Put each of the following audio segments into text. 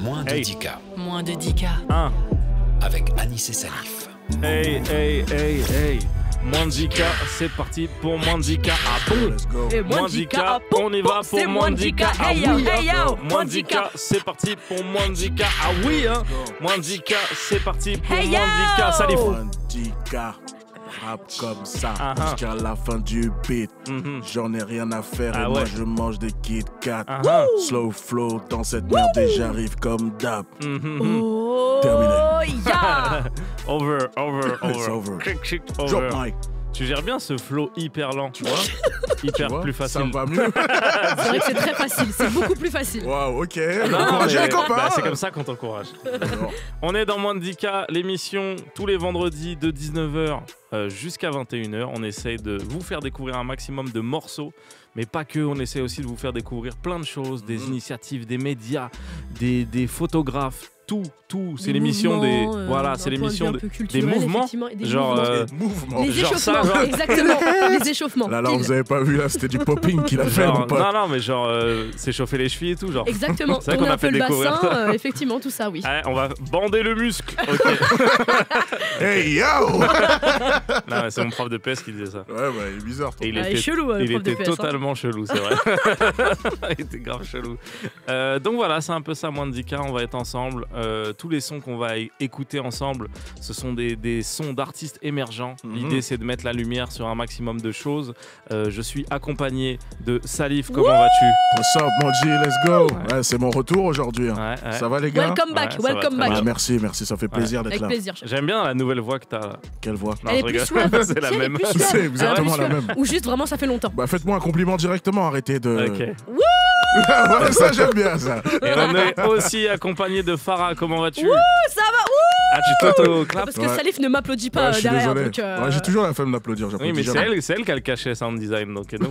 Moins de Hey. 10K. Moins de 10K. Avec Anis et Salif. Hey. Moins de 10K, c'est parti pour moins de 10K. Ah bon? Let's go. Et Moins de 10K, on y va pour moins de 10K. Ah Hey yo, oui, hey yo, Moins de 10K, c'est parti pour moins de 10K. Ah oui, hein. Moins de 10K, c'est parti pour Hey moins de 10K. yo. Salif. 10K, rap comme ça, Uh-huh. jusqu'à la fin du beat. Mhm. J'en ai rien à faire Ah et moi ouais. je mange des Kit Kat. Uh-huh. Slow flow dans cette merde et j'arrive comme d'hab. Mhm. Oh, Terminé. yeah. Over. It's over. Chick, Drop over. mic. Tu gères bien ce flow hyper lent, tu vois? Hyper Tu vois, plus ça facile. me va mieux. C'est vrai que c'est très facile, c'est beaucoup plus facile. Waouh, ok. Non, Encouragez mais- les copains. bah, c'est comme ça qu'on t'encourage. Bon. On est dans Moins de 10K, l'émission tous les vendredis de 19h jusqu'à 21h. On essaye de vous faire découvrir un maximum de morceaux, mais pas que. On essaie aussi de vous faire découvrir plein de choses, des initiatives, des médias, des photographes, tout. C'est Des l'émission des. mouvements, Voilà, d'un c'est point de l'émission vue un peu des culturel, mouvements. effectivement, et des Genre, mouvements. Mouvement. Les genre ça, échauffements, genre- exactement, les échauffements. Là, pile. vous avez pas vu, là, c'était du popping qu'il a fait, mon genre pote. non, mais genre s'échauffer les chevilles et tout, genre. Exactement, C'est vrai tourner qu'on a un peu fait le découvrir bassin, ça. effectivement, tout ça, oui. Ouais, on va bander le muscle. Ok. Hey yo. Non, mais c'est mon prof de PS qui disait ça. Ouais, bah, il est bizarre. Et il Ah, il est était, chelou, le il prof de était PS, hein. totalement chelou, c'est vrai. Il était grave chelou. Donc voilà, c'est un peu ça, Moins de 10K. On va être ensemble. Tous les sons qu'on va écouter ensemble, ce sont des sons d'artistes émergents. Mhm. L'idée, c'est de mettre la lumière sur un maximum de choses. Je suis accompagné de Salif. Comment vas-tu? What's up, mon G, let's go. Ouais, c'est mon retour aujourd'hui. Hein. Ouais. Ça va, les gars? Welcome back, Ouais, ça va welcome très back. Ah, merci, ça fait plaisir d'être Avec là. plaisir. chef. J'aime bien la nouvelle voix que t'as là. Quelle voix? Non, Elle est je plus rigole. suave. C'est la Si, elle est même. plus suave. C'est Elle est exactement plus la suave. même. Ou juste vraiment ça fait longtemps. Bah, faites-moi un compliment directement, arrêtez de. Ok. Ouais, ça, j'aime bien ça. Et on est aussi accompagné de Farah. Comment vas-tu? Ouh, ça va, Ah, tu t'auto-clap? parce que Ouais. Salif ne m'applaudit pas Ouais, je suis derrière. désolé. Donc, Ouais, j'ai toujours la flemme d'applaudir. Oui, j'applaudis mais jamais. c'est elle qui a le cachet sound design, donc nous,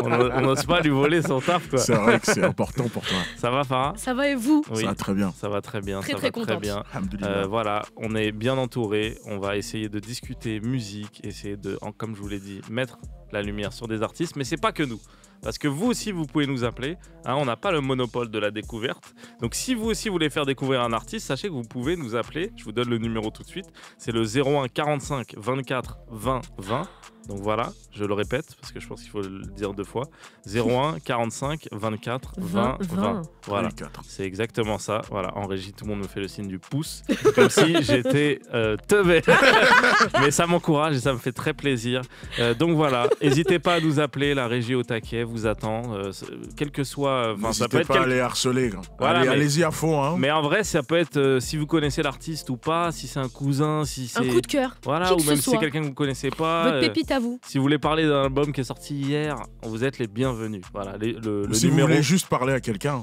on n'ose pas lui voler son taf, quoi. C'est vrai que c'est important pour toi. Ça va, Farah? Ça va et vous? Oui, Ça va très bien. ça va très bien, Très, ça très va très contente. bien. Alhamdoulilah. Voilà, on est bien entouré. On va essayer de discuter musique, essayer de, comme je vous l'ai dit, mettre la lumière sur des artistes, mais c'est pas que nous. Parce que vous aussi, vous pouvez nous appeler. Hein, on n'a pas le monopole de la découverte. Donc, si vous aussi voulez faire découvrir un artiste, sachez que vous pouvez nous appeler. Je vous donne le numéro tout de suite. C'est le 01 45 24 20 20. Donc voilà, je le répète parce que je pense qu'il faut le dire deux fois. 01 45 24 20 20. Voilà. 4. C'est exactement ça. Voilà, en régie, tout le monde me fait le signe du pouce, comme si j'étais teubé. Mais ça m'encourage et ça me fait très plaisir. Donc voilà, n'hésitez pas à nous appeler. La régie au taquet vous attend. Quel que soit. Ça peut N'hésitez être pas à les harceler. Gars. Voilà, Allez, mais- allez-y à fond. Hein. Mais en vrai, ça peut être si vous connaissez l'artiste ou pas, si c'est un cousin, si c'est. Un coup de cœur. Voilà, qui ou que ce même si c'est soit. quelqu'un que vous connaissez pas. Votre pépite à vous. Si vous voulez parler d'un album qui est sorti hier, vous êtes les bienvenus. Voilà, le Si numéro. vous voulez juste parler à quelqu'un.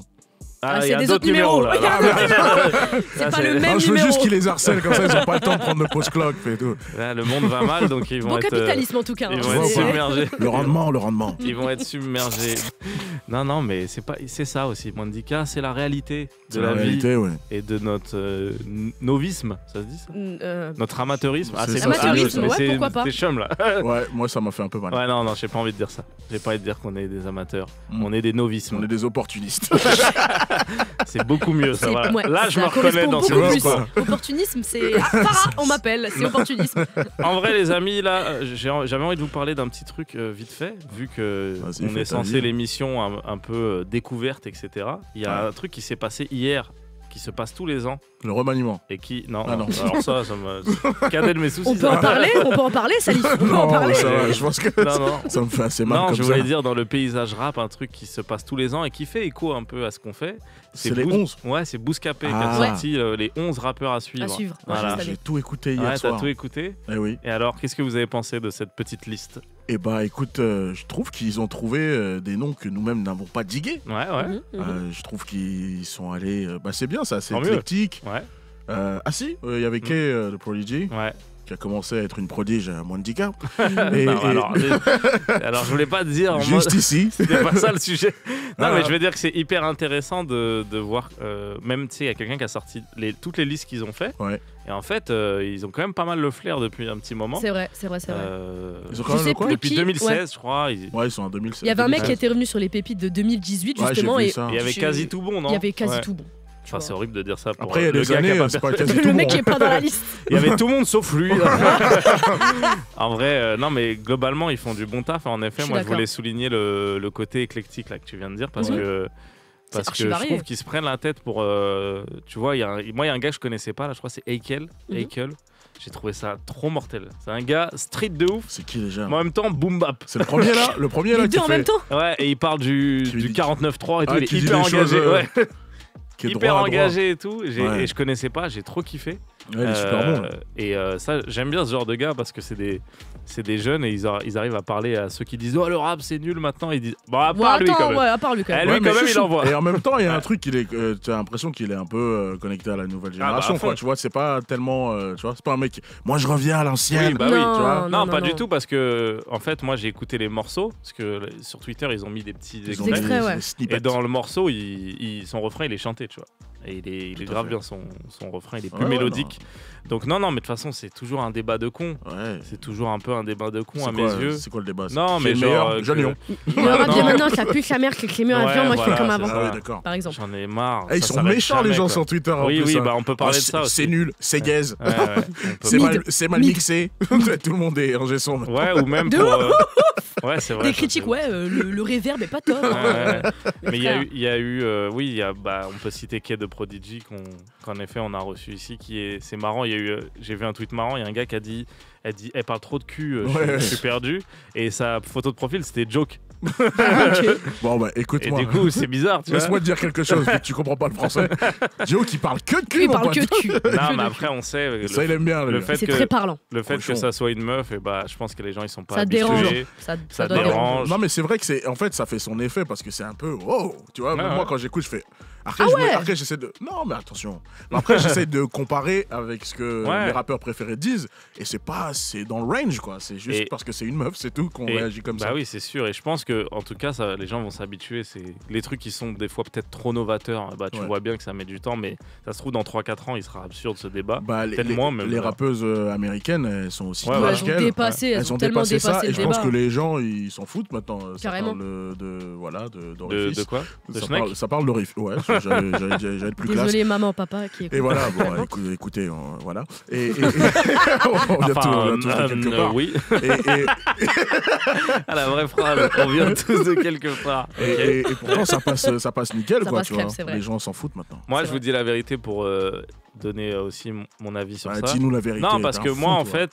Ah, c'est il y a des d'autres autres numéros. là. C'est Là, pas le même Non, je veux numéro. juste qu'ils les harcèlent comme ça, ils n'ont pas le temps de prendre le post-clock et tout. Là, le monde va mal, donc ils vont Bon être. capitalisme en tout cas. Ils hein. vont Tu être vois ou pas submergés. Le rendement. Ils vont être submergés. Non, mais c'est ça aussi. Moins de 10K, c'est la réalité de C'est la, la vie réalité, ouais. et de notre novisme, ça se dit ça? Euh, Notre amateurisme. C'est ça, Amateurisme, mais ouais, c'est- pourquoi pas. C'est chum là. Ouais, moi ça m'a fait un peu mal. Ouais, non, j'ai pas envie de dire ça. J'ai pas envie de dire qu'on est des amateurs. Mm. On est des novices. On est des opportunistes. C'est beaucoup mieux ça. c'est- Voilà. ouais, Là, je ça me reconnais correspond dans ce beaucoup ce plus. quoi. Opportunisme, c'est. Ah, Farah, on m'appelle, c'est opportunisme. En vrai, les amis, là, j'avais envie de vous parler d'un petit truc vite fait, vu que Vas-y, on fais est ta censé vie. l'émission un peu découverte, etc. Il y a Ouais. un truc qui s'est passé hier, qui se passe tous les ans, Le remaniement. et qui... Non, Ah non. non. Alors ça me... Cadet de mes soucis. On peut ça. en parler, Salif. On peut en Non, parler. ça va, je pense que Non, non. ça me fait assez mal Non, comme je ça. voulais dire dans le paysage rap, un truc qui se passe tous les ans et qui fait écho un peu à ce qu'on fait. C'est les Bous- 11. Ouais, c'est Bouscapé qui Ah. a sorti les 11 rappeurs à suivre. À suivre. Voilà. Ouais, je J'ai tout écouté hier Ouais, t'as soir. tout écouté. Eh oui. Et alors, qu'est-ce que vous avez pensé de cette petite liste? Eh bah écoute, je trouve qu'ils ont trouvé des noms que nous-mêmes n'avons pas digués. Ouais, ouais. Mhm. Je trouve qu'ils sont allés. Bah c'est bien ça, c'est Tant mieux. éclectique. Ouais, Ah si, il y avait Kay, le Prodigy, ouais. qui a commencé à être une prodige à moins de 10K. Non, alors, je voulais pas te dire en mode... Juste ici. C'était pas ça le sujet. Non, Ah. mais je veux dire que c'est hyper intéressant de voir. Même, tu sais, il y a quelqu'un qui a sorti toutes les listes qu'ils ont fait. Ouais. Et en fait, ils ont quand même pas mal le flair depuis un petit moment. C'est vrai. Ils ont Je quand même sais le quoi plus. Depuis Qui 2016, ouais. je crois. Ouais, ils sont en 2016. Il y avait un mec qui 2016. était revenu sur les pépites de 2018 Ouais, justement j'ai vu et ça. Il y avait J'ai- quasi tout bon, non? il y avait quasi Ouais. tout bon. tu Enfin, vois. c'est horrible de dire ça pour Après, il y a le des gars qui a années, pas c'est pas percé. quasi tout Le le mec monde. qui est pas dans la liste. Il y avait tout le monde sauf lui. En vrai, non, mais globalement, ils font du bon taf. En effet, Je suis moi, je d'accord. voulais souligner le côté éclectique là, que tu viens de dire parce Mhm. que. C'est Parce archi que je varié. trouve qu'ils se prennent la tête pour. Tu vois, moi, il y a un gars que je connaissais pas, là, je crois que c'est Eikel. Mhm. Eikel. J'ai trouvé ça trop mortel. C'est un gars street de ouf, C'est qui déjà mais en même temps, boom bap. C'est le premier là Le premier là Les qui deux en fait- même temps. Ouais, et il parle du dit- 49.3 et tout. Ah, Il est qui dit hyper des choses, engagé. Ouais. qui est Hyper droit à droit. engagé et tout. Ouais. Et je connaissais pas, j'ai trop kiffé. Ouais, il est super bon. là. Et ça, j'aime bien ce genre de gars parce que c'est des jeunes et ils arrivent à parler à ceux qui disent oh le rap c'est nul maintenant. Ils disent bon à part lui quand même. Ouais, à part lui quand même. Lui, Ouais, mais quand même, chouchou. il envoie. Et en même temps, il y a un Ouais. truc, tu as l'impression qu'il est un peu connecté à la nouvelle bah, génération. à fond. quoi. Tu vois, c'est pas tellement. Tu vois, c'est pas un mec. Moi, je reviens à l'ancienne. Oui, bah oui, Non, tu vois. non, Non, non, pas non. du tout parce que en fait moi j'ai écouté les morceaux parce que sur Twitter ils ont mis des petits Ils ont extraits. extraits, ouais. des snippets. Et dans le morceau, son refrain, il est chanté, tu vois. Et il est Tout à grave fait. bien, son refrain, il est plus Ouais, mélodique. Donc non, mais de toute façon, c'est toujours un débat de con. Ouais. C'est toujours un peu un débat de con C'est à quoi, mes yeux. C'est quoi le débat Non, Qui mais est le genre, meilleur Jeune Lion. Le rap de Non. maintenant, ça pue sa mère qui écrit mieux Ouais, avion. Moi, je fais voilà, comme c'est avant. ça. Ah oui, d'accord. Par exemple. J'en ai marre. Eh, ils Ça sont s'arrête méchants les jamais, gens quoi. sur Twitter. en Oui, plus, oui, hein. bah on peut parler de c'est- ça aussi. C'est nul, c'est gaze. Ouais, ouais, on peut C'est mal Mid. mixé. Tout le monde est en son. Ouais, ou même De pour. Ouais, c'est vrai. Des ça, critiques, c'est- ouais, le reverb est pas top. Ouais, hein. ouais. Mais Mais il y a frère. eu, oui, on peut citer Kid de Prodigy qu'en effet on a reçu ici, c'est marrant. J'ai vu un tweet marrant, il y a un gars qui a dit, elle parle trop de cul, Ouais. je suis perdu, et sa photo de profil c'était joke. Bon, bah Et écoute-moi. du coup c'est bizarre, tu vois. Laisse-moi te dire quelque chose, vu que tu comprends pas le français. Joe qui parle que de cul, Il mon parle pote. que de cul. Non, mais après on sait Ça, il aime bien. le lui. fait C'est que très parlant. que ça soit une meuf, et bah je pense que les gens ils sont pas Ça habitués. dérange. Ça doit dérange. déranger. Non, mais c'est vrai que en fait, ça fait son effet parce que c'est un peu wow, tu vois. Ouais, Moi, ouais. quand j'écoute, je fais. Après, ouais. après, j'essaie de. Non, mais attention. Après, j'essaie de comparer avec ce que Ouais. mes rappeurs préférés disent, et c'est dans le range, quoi. C'est juste Et- parce que c'est une meuf, c'est tout qu'on Et- réagit comme bah ça. oui, c'est sûr. Et je pense que, en tout cas, les gens vont s'habituer. C'est les trucs qui sont des fois peut-être trop novateurs. Bah, tu Ouais. vois bien que ça met du temps, mais ça se trouve dans 3-4 ans, il sera absurde ce débat. Bah, Peut-être moins, même. les rappeuses américaines, elles sont aussi Ouais, Ouais, voilà. elles ont qu'elles. dépassé, elles ont tellement dépassé ça, dépassé et le je pense débat. que les gens, ils s'en foutent maintenant. Ça Carrément. parle de d'orifice. quoi De Ça Schneck parle, ça parle d'orifice. Ouais, j'allais être plus classe. Désolé, maman, papa qui écoute. Et voilà, bon, écoutez, voilà. On vient tous de quelque part. oui. Et, À la vraie phrase, on vient tous de quelque part. Ok. et pourtant, ça passe nickel, Ça quoi, passe tu vois. crème, c'est vrai. Les gens s'en foutent maintenant. Moi, C'est je vous vrai. dis la vérité pour donner aussi mon avis sur ça. Dis-nous la vérité. Non, parce t'es que un fou, moi, en toi. fait,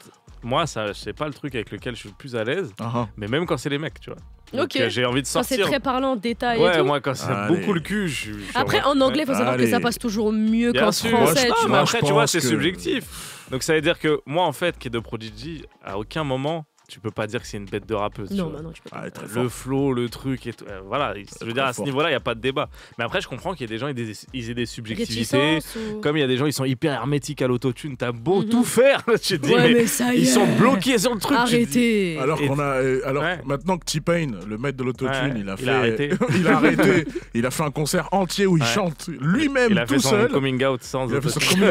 c'est pas le truc avec lequel je suis le plus à l'aise, Ah, mais même quand c'est les mecs, tu vois. Donc, Ok. j'ai envie de Quand c'est sortir. très parlant, détail et Ouais, tout. moi, quand c'est Allez. beaucoup le cul, je suis. Après, en anglais, il faut savoir que Allez. ça passe toujours mieux Bien qu'en sûr. français. Moi, tu Non, mais vois. après, je tu vois, pense c'est que- subjectif. Donc ça veut dire que moi, en fait, qui est de Prodigy, à aucun moment, tu peux pas dire que c'est une bête de rappeuse. tu Non, vois. bah non, tu peux pas. Ah, très fort. Le flow, le truc et tout. Voilà, je veux dire, à ce fort. niveau-là, il n'y a pas de débat. Mais après, je comprends qu'il y ait des gens, ils aient des subjectivités. Réticence ou- Comme il y a des gens, ils sont hyper hermétiques à l'autotune. T'as beau Mhm. tout faire, tu te dis, Ouais, mais mais ça y est. ils sont bloqués sur le truc. tu te dis- Arrêtez. Alors Et- qu'on a, alors Ouais. maintenant que T-Pain, le maître de l'autotune, Ouais, il a il a arrêté. il a arrêté, il a fait un concert entier où il Ouais. chante lui-même Il a fait tout son seul. coming out sans Il a fait son autotune.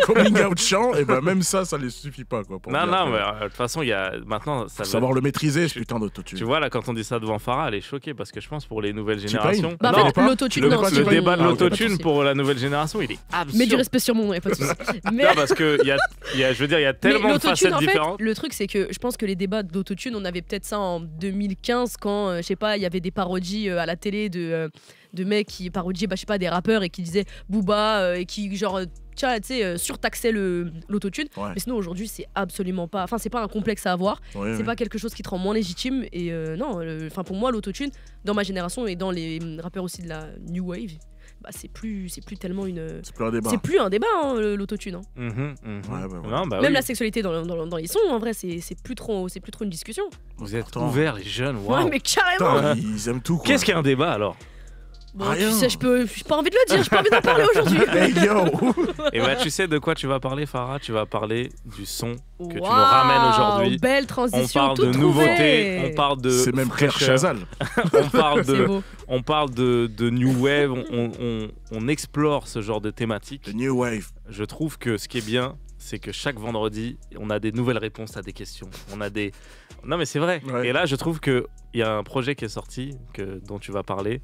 coming out chant, et ben même ça les suffit pas, quoi. Pour Non, dire non, que- mais de toute façon, il y a maintenant. Ça faut va- savoir le maîtriser, ce Tu- putain d'autotune. Tu vois, là, quand on dit ça devant Farah, elle est choquée parce que je pense pour les nouvelles T-Pain générations. Bah, Non, en fait, pas l'autotune, le- non, le c'est le pas- débat de Ah, ok, pas de l'autotune souci. pour la nouvelle génération, il est absurde. Mets du respect sur mon nom, y a pas de souci. Mais Non, parce que je veux dire, il y a mais tellement de l'autotune, facettes en fait, différentes. le truc, c'est que je pense que les débats d'autotune, on avait peut-être ça en 2015 quand, je sais pas, il y avait des parodies à la télé de mecs qui parodiaient, bah, je sais pas, des rappeurs et qui disaient Booba et qui, genre, tu sais, surtaxaient l'autotune. Ouais. Mais sinon, aujourd'hui, c'est absolument pas. Enfin, c'est pas un complexe à avoir. Ouais, C'est ouais. pas quelque chose qui te rend moins légitime. Et non, enfin pour moi, l'autotune, dans ma génération et dans les rappeurs aussi de la New Wave, bah, c'est plus tellement une. C'est plus un débat. C'est plus un débat, hein, l'autotune. Hein. Mhm, mhm. Ouais, bah, ouais. Non, bah Même oui. la sexualité dans les sons, en vrai, c'est plus trop une discussion. Vous êtes Pourtant. ouverts, les jeunes. Waouh. Ouais, mais carrément. Putain, ils aiment tout, quoi. Qu'est-ce qu'il y a un débat alors Bon, Rien. tu sais, j'ai pas envie de le dire, j'ai pas envie d'en parler aujourd'hui. Hey yo Et bah, tu sais de quoi tu vas parler, Farah? Tu vas parler du son que tu nous Waouh, ramènes aujourd'hui. Belle On transition, parle tout de trouvé. nouveautés, on parle de. C'est même Claire fraîcheur, Chazal. On parle C'est de, beau. on parle de New Wave, on explore ce genre de thématique. The New Wave. Je trouve que ce qui est bien, c'est que chaque vendredi, on a des nouvelles réponses à des questions. On a des. Non, mais c'est vrai. Ouais. Et là, je trouve qu'il y a un projet qui est sorti, dont tu vas parler.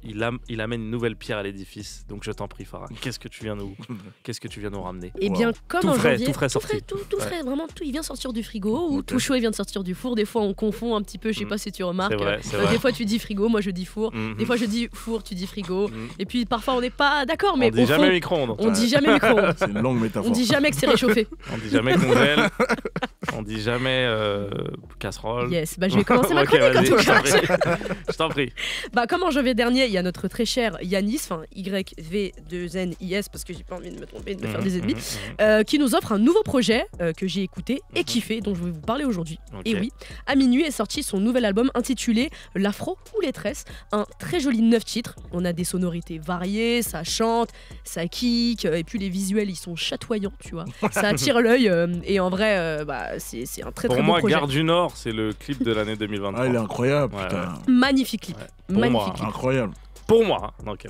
il amène une nouvelle pierre à l'édifice. Donc je t'en prie, Farah. Qu'est-ce que tu viens nous ramener? Eh bien, comme Tout en frais, janvier, tout frais sorti. tout frais, vraiment tout. Il vient sortir du frigo ou tout chaud, il vient de sortir du four. Des fois, on confond un petit peu. Je sais pas si tu remarques. C'est vrai. Des fois, tu dis frigo, moi je dis four. Des fois, je dis four, tu dis frigo. Et puis parfois, on n'est pas d'accord, mais on dit jamais micro-ondes. On dit jamais micro-ondes. C'est une longue métaphore. On dit jamais que c'est réchauffé. On dit jamais congèle. On dit jamais casserole. Yes, bah je vais commencer ma chronique en tout cas. Je t'en prie. Bah comme en janvier dernier, il y a notre très cher Yanis, enfin YV2NIS parce que j'ai pas envie de me tromper, de me faire des ennemis, qui nous offre un nouveau projet que j'ai écouté et kiffé, dont je vais vous parler aujourd'hui. Okay. Et oui, à minuit est sorti son nouvel album intitulé L'Afro ou les tresses, un très joli 9 titres. On a des sonorités variées, ça chante, ça kick, et puis les visuels ils sont chatoyants, tu vois. Ça attire l'œil et en vrai, c'est un très très beau projet. Pour moi, Gare du Nord, c'est le clip de l'année 2023. Ah, il est incroyable, putain. Ouais. Magnifique clip. Pour Magnifique moi, clip. Incroyable. Pour moi. Donc,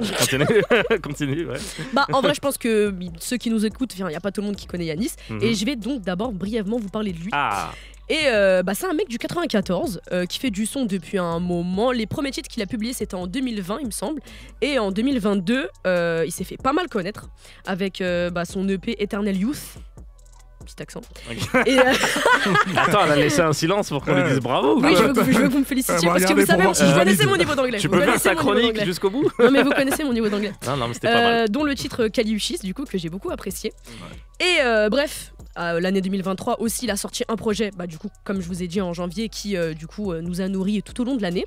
continue. Ouais. Bah, en vrai, je pense que ceux qui nous écoutent, il n'y a pas tout le monde qui connaît Yanis. Et je vais donc d'abord brièvement vous parler de lui. Ah. Et c'est un mec du 94 qui fait du son depuis un moment. Les premiers titres qu'il a publiés, c'était en 2020, il me semble. Et en 2022, il s'est fait pas mal connaître avec son EP Eternal Youth. Petit accent. Okay. Et Attends, elle a laissé un silence pour qu'on lui dise bravo. Oui, je veux que vous me félicitiez parce que vous savez, je connaissais mon niveau d'anglais. Tu peux faire ta chronique jusqu'au bout? Non, mais vous connaissez mon niveau d'anglais. Non, mais c'était pas mal. Dont le titre Kaliushis, du coup, que j'ai beaucoup apprécié. Ouais. Et bref, l'année 2023 aussi, il a sorti un projet, du coup, comme je vous ai dit en janvier, qui nous a nourris tout au long de l'année.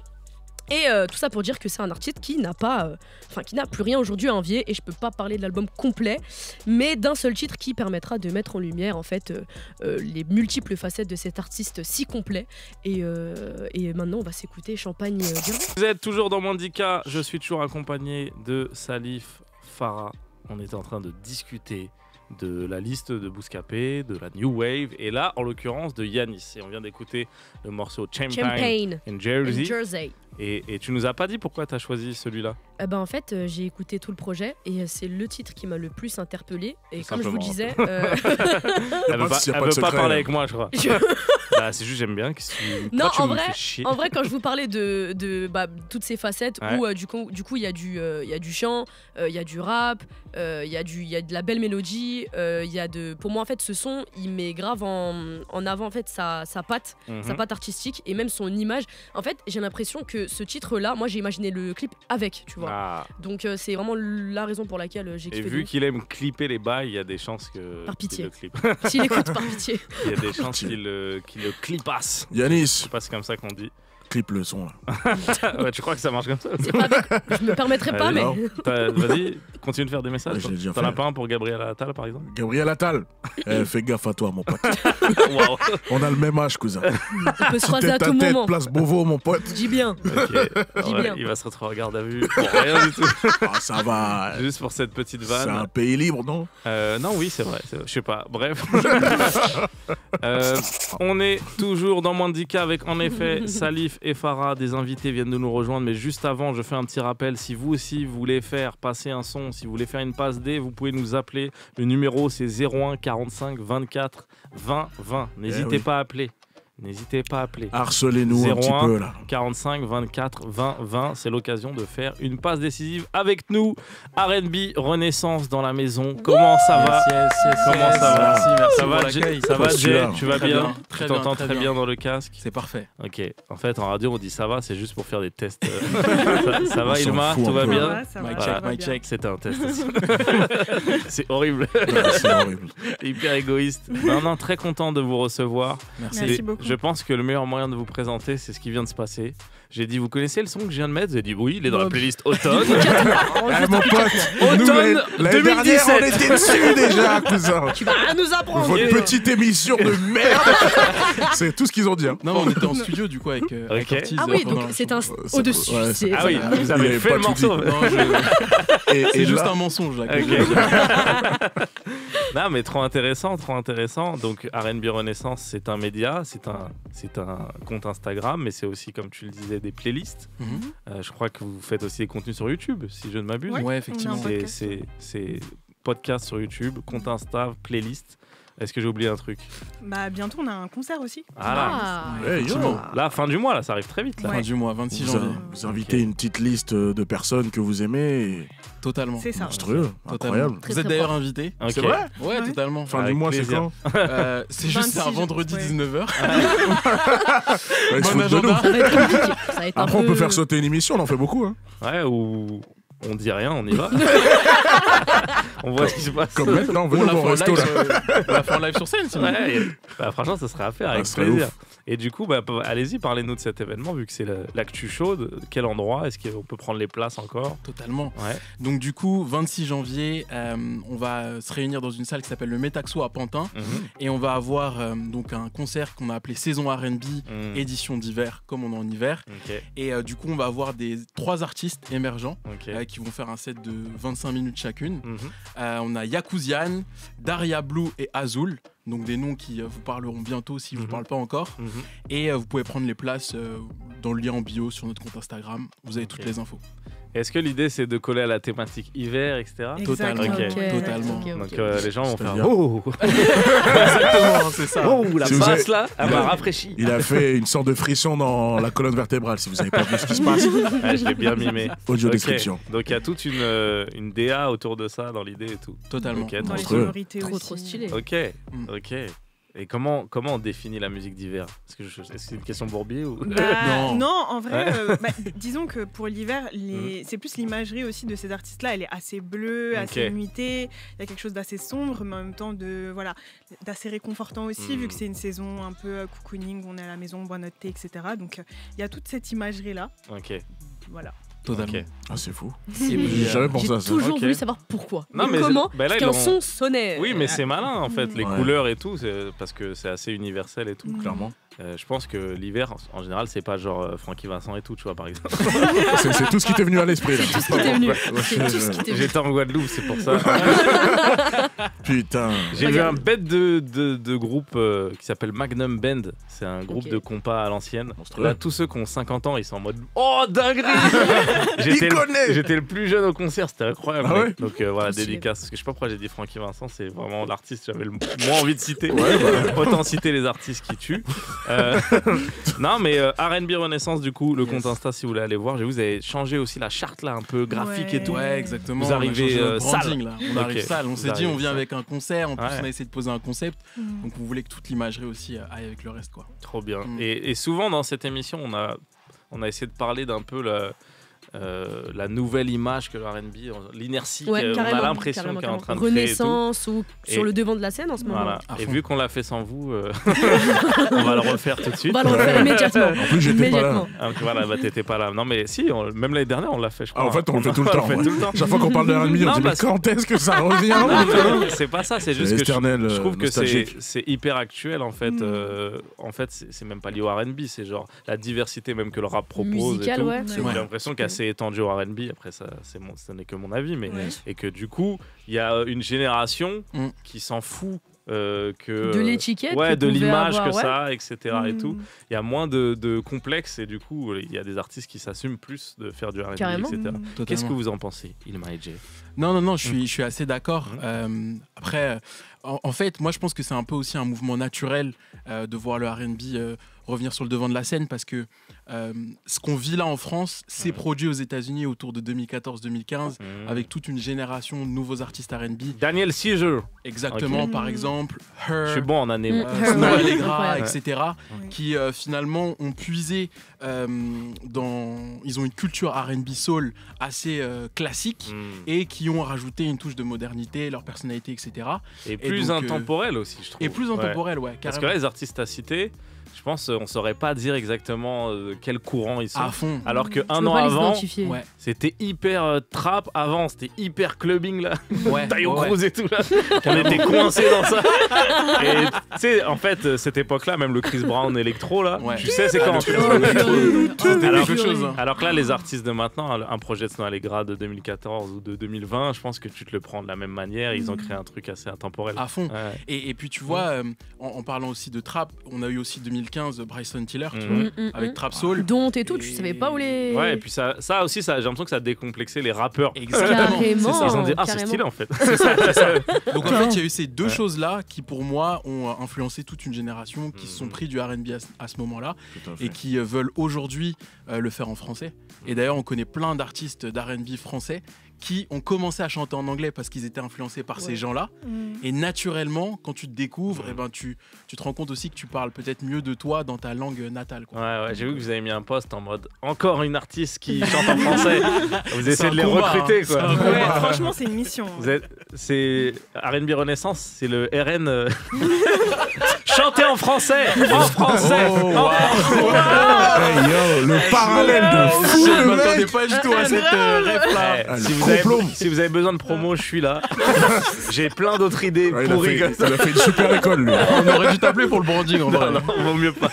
Et tout ça pour dire que c'est un artiste qui n'a plus rien aujourd'hui à envier, et je peux pas parler de l'album complet, mais d'un seul titre qui permettra de mettre en lumière en fait les multiples facettes de cet artiste si complet. Et maintenant on va s'écouter Champagne. Vous êtes toujours dans Mandika, je suis toujours accompagné de Salif, Farah. On est en train de discuter de la liste de Bouscapé, de la New Wave, et là en l'occurrence de Yanis. Et on vient d'écouter le morceau Champagne in Jersey. Et tu nous as pas dit pourquoi tu as choisi celui-là? En fait, j'ai écouté tout le projet et c'est le titre qui m'a le plus interpellé. Et comme je vous le disais, elle veut pas parler avec moi, je crois. C'est juste j'aime bien. Non, en vrai, quand je vous parlais de toutes ces facettes où du coup il y a du chant, il y a du rap, il y a de la belle mélodie, pour moi en fait ce son il met grave en avant en fait sa patte, sa patte artistique et même son image. En fait, j'ai l'impression que ce titre-là, moi j'ai imaginé le clip avec, tu vois. Donc c'est vraiment la raison pour laquelle j'ai kiffé. Et vu qu'il aime clipper les bails, il y a des chances que par pitié. le clip. S'il écoute par pitié. Il y a des chances qu'il le clipasse. Yanis. Je sais pas si c'est comme ça qu'on dit. Clip le son là. Ouais, tu crois que ça marche comme ça? Je me permettrai pas, mais. Vas-y, continue de faire des messages. T'en as pas un pour Gabriel Attal par exemple? Gabriel Attal, fais gaffe à toi mon pote. Wow. On a le même âge, cousin. On peut se croiser à tout moment. Place Beauvau, mon pote. Dis bien. Dis bien. Il va se retrouver en garde à vue pour rien du tout. Ça va. Juste pour cette petite vanne. C'est un pays libre, non? Non, oui, c'est vrai. Je sais pas. Bref. On est toujours dans Mandika avec en effet Salif et Farah. Des invités viennent de nous rejoindre, mais juste avant, je fais un petit rappel. Si vous aussi vous voulez faire passer un son, si vous voulez faire une passe D, vous pouvez nous appeler. Le numéro c'est 01 45 24 20 20. N'hésitez pas à appeler. N'hésitez pas à appeler. Harcelez-nous un petit peu là. 45 24 20 20. C'est l'occasion de faire une passe décisive avec nous. R&B Renaissance dans la maison. Comment ça va? Comment ça va? Merci ça va, Jay. Ça va, Jay? Tu vas bien? Tu t'entends très bien dans le casque? C'est parfait. Ok. En fait, en radio, on dit ça va, c'est juste pour faire des tests. Ça va, Ilma? Tout va bien? Mic check. C'était un test aussi. C'est horrible. C'est horrible. Hyper égoïste. Non, très content de vous recevoir. Merci beaucoup. Je pense que le meilleur moyen de vous présenter, c'est ce qui vient de se passer. J'ai dit, vous connaissez le son que je viens de mettre? Vous avez dit, oui, il est dans la playlist Automne. Mon pote, Automne l'année dernière, on était dessus déjà, cousin. Tu vas rien nous apprendre. Votre petite émission de merde. C'est tout ce qu'ils ont dit. Non, on était en studio du coup avec Ortiz. Ah oui, donc c'est un au-dessus. Ah oui, vous avez fait le morceau. C'est juste un mensonge. Non, mais trop intéressant. Donc, R&B Renaissance, c'est un média, c'est un compte Instagram, mais c'est aussi, comme tu le disais, des playlists. Je crois que vous faites aussi des contenus sur YouTube, si je ne m'abuse. Ouais, effectivement. podcast sur YouTube, compte Insta, playlist. Est-ce que j'ai oublié un truc? Bah bientôt on a un concert aussi. Ah là, Hey, yo. là, fin du mois, là, ça arrive très vite. Là. Fin du mois, 26 janvier. Vous invitez une petite liste de personnes que vous aimez. Et... Totalement. C'est ça. monstrueux, incroyable. Très, Vous êtes très d'ailleurs fort. invité. Ok. C'est vrai? Ouais, Ouais. totalement. Fin Avec du mois, c'est plaisir. quand? C'est juste c'est un 26, vendredi ouais. 19h. Ouais, ils se Bon foutent de nous. agenda. Ça va être compliqué. Ça va être un Après, on peu- peut faire sauter une émission, on en fait beaucoup. Hein. Ouais, ou on dit rien, on y va. On voit ce qui se passe. Comme maintenant, On venez l'a au fait en resto. live Là. on l'a fait en live sur scène, sinon. Ouais, bah, franchement, ça serait à faire avec Ça serait plaisir. ouf. Et du coup, bah, allez-y, parlez-nous de cet événement, vu que c'est l'actu chaude. Quel endroit? Est-ce qu'on peut prendre les places encore? Totalement. Ouais. Donc du coup, 26 janvier, on va se réunir dans une salle qui s'appelle le Metaxo à Pantin Mhm. et on va avoir donc un concert qu'on a appelé Saison R&B Mhm. édition d'hiver, comme on est en hiver. Ok, Et du coup, on va avoir 3 artistes émergents ok. qui vont faire un set de 25 minutes chacune. Mhm. On a Yakuzian, Daria Blue et Azul. Donc des noms qui vous parleront bientôt si je ne vous Mhm. parle pas encore. Mhm. Et vous pouvez prendre les places dans le lien en bio sur notre compte Instagram. Vous avez toutes Ok. les infos. Est-ce que l'idée, c'est de coller à la thématique hiver, etc. Totalement. Ok. Totalement. ok, ok. Donc les gens vont faire C'est-à-dire Oh, Exactement, c'est ça. oh la Si vous basse avez- là, elle m'a rafraîchi. Il a fait une sorte de frisson dans la colonne vertébrale, si vous n'avez pas vu ce qui se passe. Ouais, je l'ai bien mimé. Audio Ok. description. Donc il y a toute une DA autour de ça dans l'idée et tout. Totalement. Ok, Dans les Monstrueux. sonorités Trop, aussi. trop stylé. Ok, Mm. ok. Et comment on définit la musique d'hiver? Est-ce que c'est une question bourbier ou Bah, Non. non, en vrai, disons que pour l'hiver, Mhm. c'est plus l'imagerie aussi de ces artistes-là. Elle est assez bleue, assez Ok. nuitée. Il y a quelque chose d'assez sombre, mais en même temps d'assez réconfortant aussi, Mhm. vu que c'est une saison un peu cocooning, on est à la maison, on boit notre thé, etc. Donc il y a toute cette imagerie-là. Ok. Voilà. Totalement. Ok. Ah, c'est fou. Et puis, J'ai jamais pensé J'ai à ça. toujours Ok. voulu savoir pourquoi. Non, Et mais comment bah là, Parce ils qu'un l'ont- son sonnait. Oui, mais c'est malin en fait, les Ouais. couleurs et tout, parce que c'est assez universel et tout. Mhm. Clairement. Je pense que l'hiver, en général, c'est pas genre Francky Vincent et tout, tu vois, par exemple. C'est tout ce qui t'est venu à l'esprit. là. Tout ce qui t'est venu. Ouais, C'est tout ce qui t'est venu. J'étais en Guadeloupe, c'est pour ça. Putain. J'ai vu Regarde. un bête de groupe qui s'appelle Magnum Band. C'est un groupe Ok. de compas à l'ancienne. Monstrueux. Là, tous ceux qui ont 50 ans, ils sont en mode Oh, dinguerie Il connaît. J'étais le plus jeune au concert, c'était incroyable. Ah mec. Donc voilà, Stylé. dédicace. Parce que je sais pas pourquoi j'ai dit Francky Vincent, c'est vraiment l'artiste que j'avais le moins envie de citer. Ouais, bah. Autant citer les artistes qui tuent. Non, mais R&B Renaissance, du coup, le Yes. compte Insta, si vous voulez aller voir. Vous avez changé aussi la charte là, un peu graphique et tout. Ouais, exactement. Vous arrivez, on a changé notre sale. branding, là. On Ok. arrive sale. On Vous s'est dit, arrivez on vient sale. avec un concert. En plus, Ouais. on a essayé de poser un concept. Donc, on voulait que toute l'imagerie aussi aille avec le reste, quoi. Trop bien. Mm. Et souvent dans cette émission, on a essayé de parler d'un peu la nouvelle image que le R&B, l'inertie, Ouais, on a carrément, l'impression carrément, qu'elle est en train de carrément. créer et tout. Renaissance ou sur Et- le devant de la scène en ce moment. Voilà. À Et fond. vu qu'on l'a fait sans vous, on va le refaire tout de On suite. va le refaire immédiatement. En plus, j'étais pas là. Immédiatement. Ah, voilà, bah t'étais pas là. Non mais si, même l'année dernière, on l'a fait, je Ah, crois. en fait, on le fait tout le temps. On le fait ouais. tout le temps. Chaque fois qu'on parle de R&B, on Non, dit mais parce- quand est-ce que ça revient Non, putain non, c'est pas ça, c'est juste que l'éternel, je trouve que nostalgique. c'est hyper actuel en fait. Mm. En fait, c'est même pas lié au R&B, c'est genre la diversité même que le rap propose. Musical, et tout. ouais. J'ai Ouais. l'impression qu'assez étendu au R&B. Après, ça, ce n'est que mon avis, mais Ouais. et que du coup, il y a une génération Mm. qui s'en fout que De l'étiquette. ouais, que de pouvait l'image avoir, que ouais. ça a, etc. et Mm. tout. Il y a moins de complexes et du coup, il y a des artistes qui s'assument plus de faire du R&B, Carrément. etc. Mm. Qu'est-ce que Totalement. vous en pensez, Ilma et Jay? Non, je suis assez d'accord. Mhm. Après, en fait, moi, je pense que c'est un peu aussi un mouvement naturel de voir le R&B revenir sur le devant de la scène parce que ce qu'on vit là en France, c'est Mhm. produit aux États-Unis autour de 2014-2015 Mhm. avec toute une génération de nouveaux artistes R&B. Daniel Caesar. Exactement, Ok. par exemple, Her, Je suis bon en année, moi. Mm. Snow Ouais. Allegra, Ouais. etc., Ouais. qui finalement ont puisé ils ont une culture R&B soul assez classique Mm. et qui ont rajouté une touche de modernité, leur personnalité, etc. Et plus donc, intemporel aussi, je trouve. Et plus Ouais. intemporel, ouais, Parce que carrément. là, les artistes à citer, je pense on saurait pas dire exactement quel courant ils sont. À fond. Alors que Tu un peux an pas les avant, identifier. Ouais, c'était hyper trap. Avant, c'était hyper clubbing là. ouais, Taillot ouais. Cruz et tout là. On était coincés dans ça. Et tu sais, en fait, cette époque-là, même le Chris Brown électro là, Ouais. tu sais, c'est quand le Chris Chris Brown Brown électro. C'était Alors- quelque chose. hein. Alors que là, les artistes de maintenant, un projet de Snow Allegra de 2014 ou de 2020, je pense que tu te le prends de la même manière. Ils ont créé un truc assez intemporel. À fond. Ouais. Et puis tu vois, en parlant aussi de trap, on a eu aussi 2015 Bryson Tiller, tu vois, avec Trap Soul. Dont et tout, tu savais pas où les. Ouais, et puis ça aussi, j'ai l'impression que ça a décomplexé les rappeurs. Exactement. Carrément. Ils ont dit, c'est Carrément. stylé en fait. Donc en fait, il y a eu ces deux choses-là qui, pour moi, ont influencé toute une génération qui se sont pris du R&B à ce moment-là Tout à fait. et qui veulent aujourd'hui le faire en français. Et d'ailleurs, on connaît plein d'artistes d'R&B français qui ont commencé à chanter en anglais parce qu'ils étaient influencés par ces gens-là. Et naturellement, quand tu te découvres, eh ben, tu te rends compte aussi que tu parles peut-être mieux de toi dans ta langue natale. Quoi. Ouais, j'ai vu que vous avez mis un post en mode encore une artiste qui chante en français. Vous essayez de les combat, recruter, hein. quoi. Ouais, franchement, c'est une mission. C'est R&B Renaissance, c'est le RN. Chanter en français, en français. Hey yo, le parallèle de fou, Je le m'attendais mec. pas du tout à cette rêve-là. Eh, Ah, si, le vous avez, complot. si vous avez besoin de promo, je suis là. J'ai plein d'autres idées Ouais, pourries il comme ça. a fait une super école, lui. On aurait dû t'appeler pour le branding en vrai. Non, vaut mieux pas.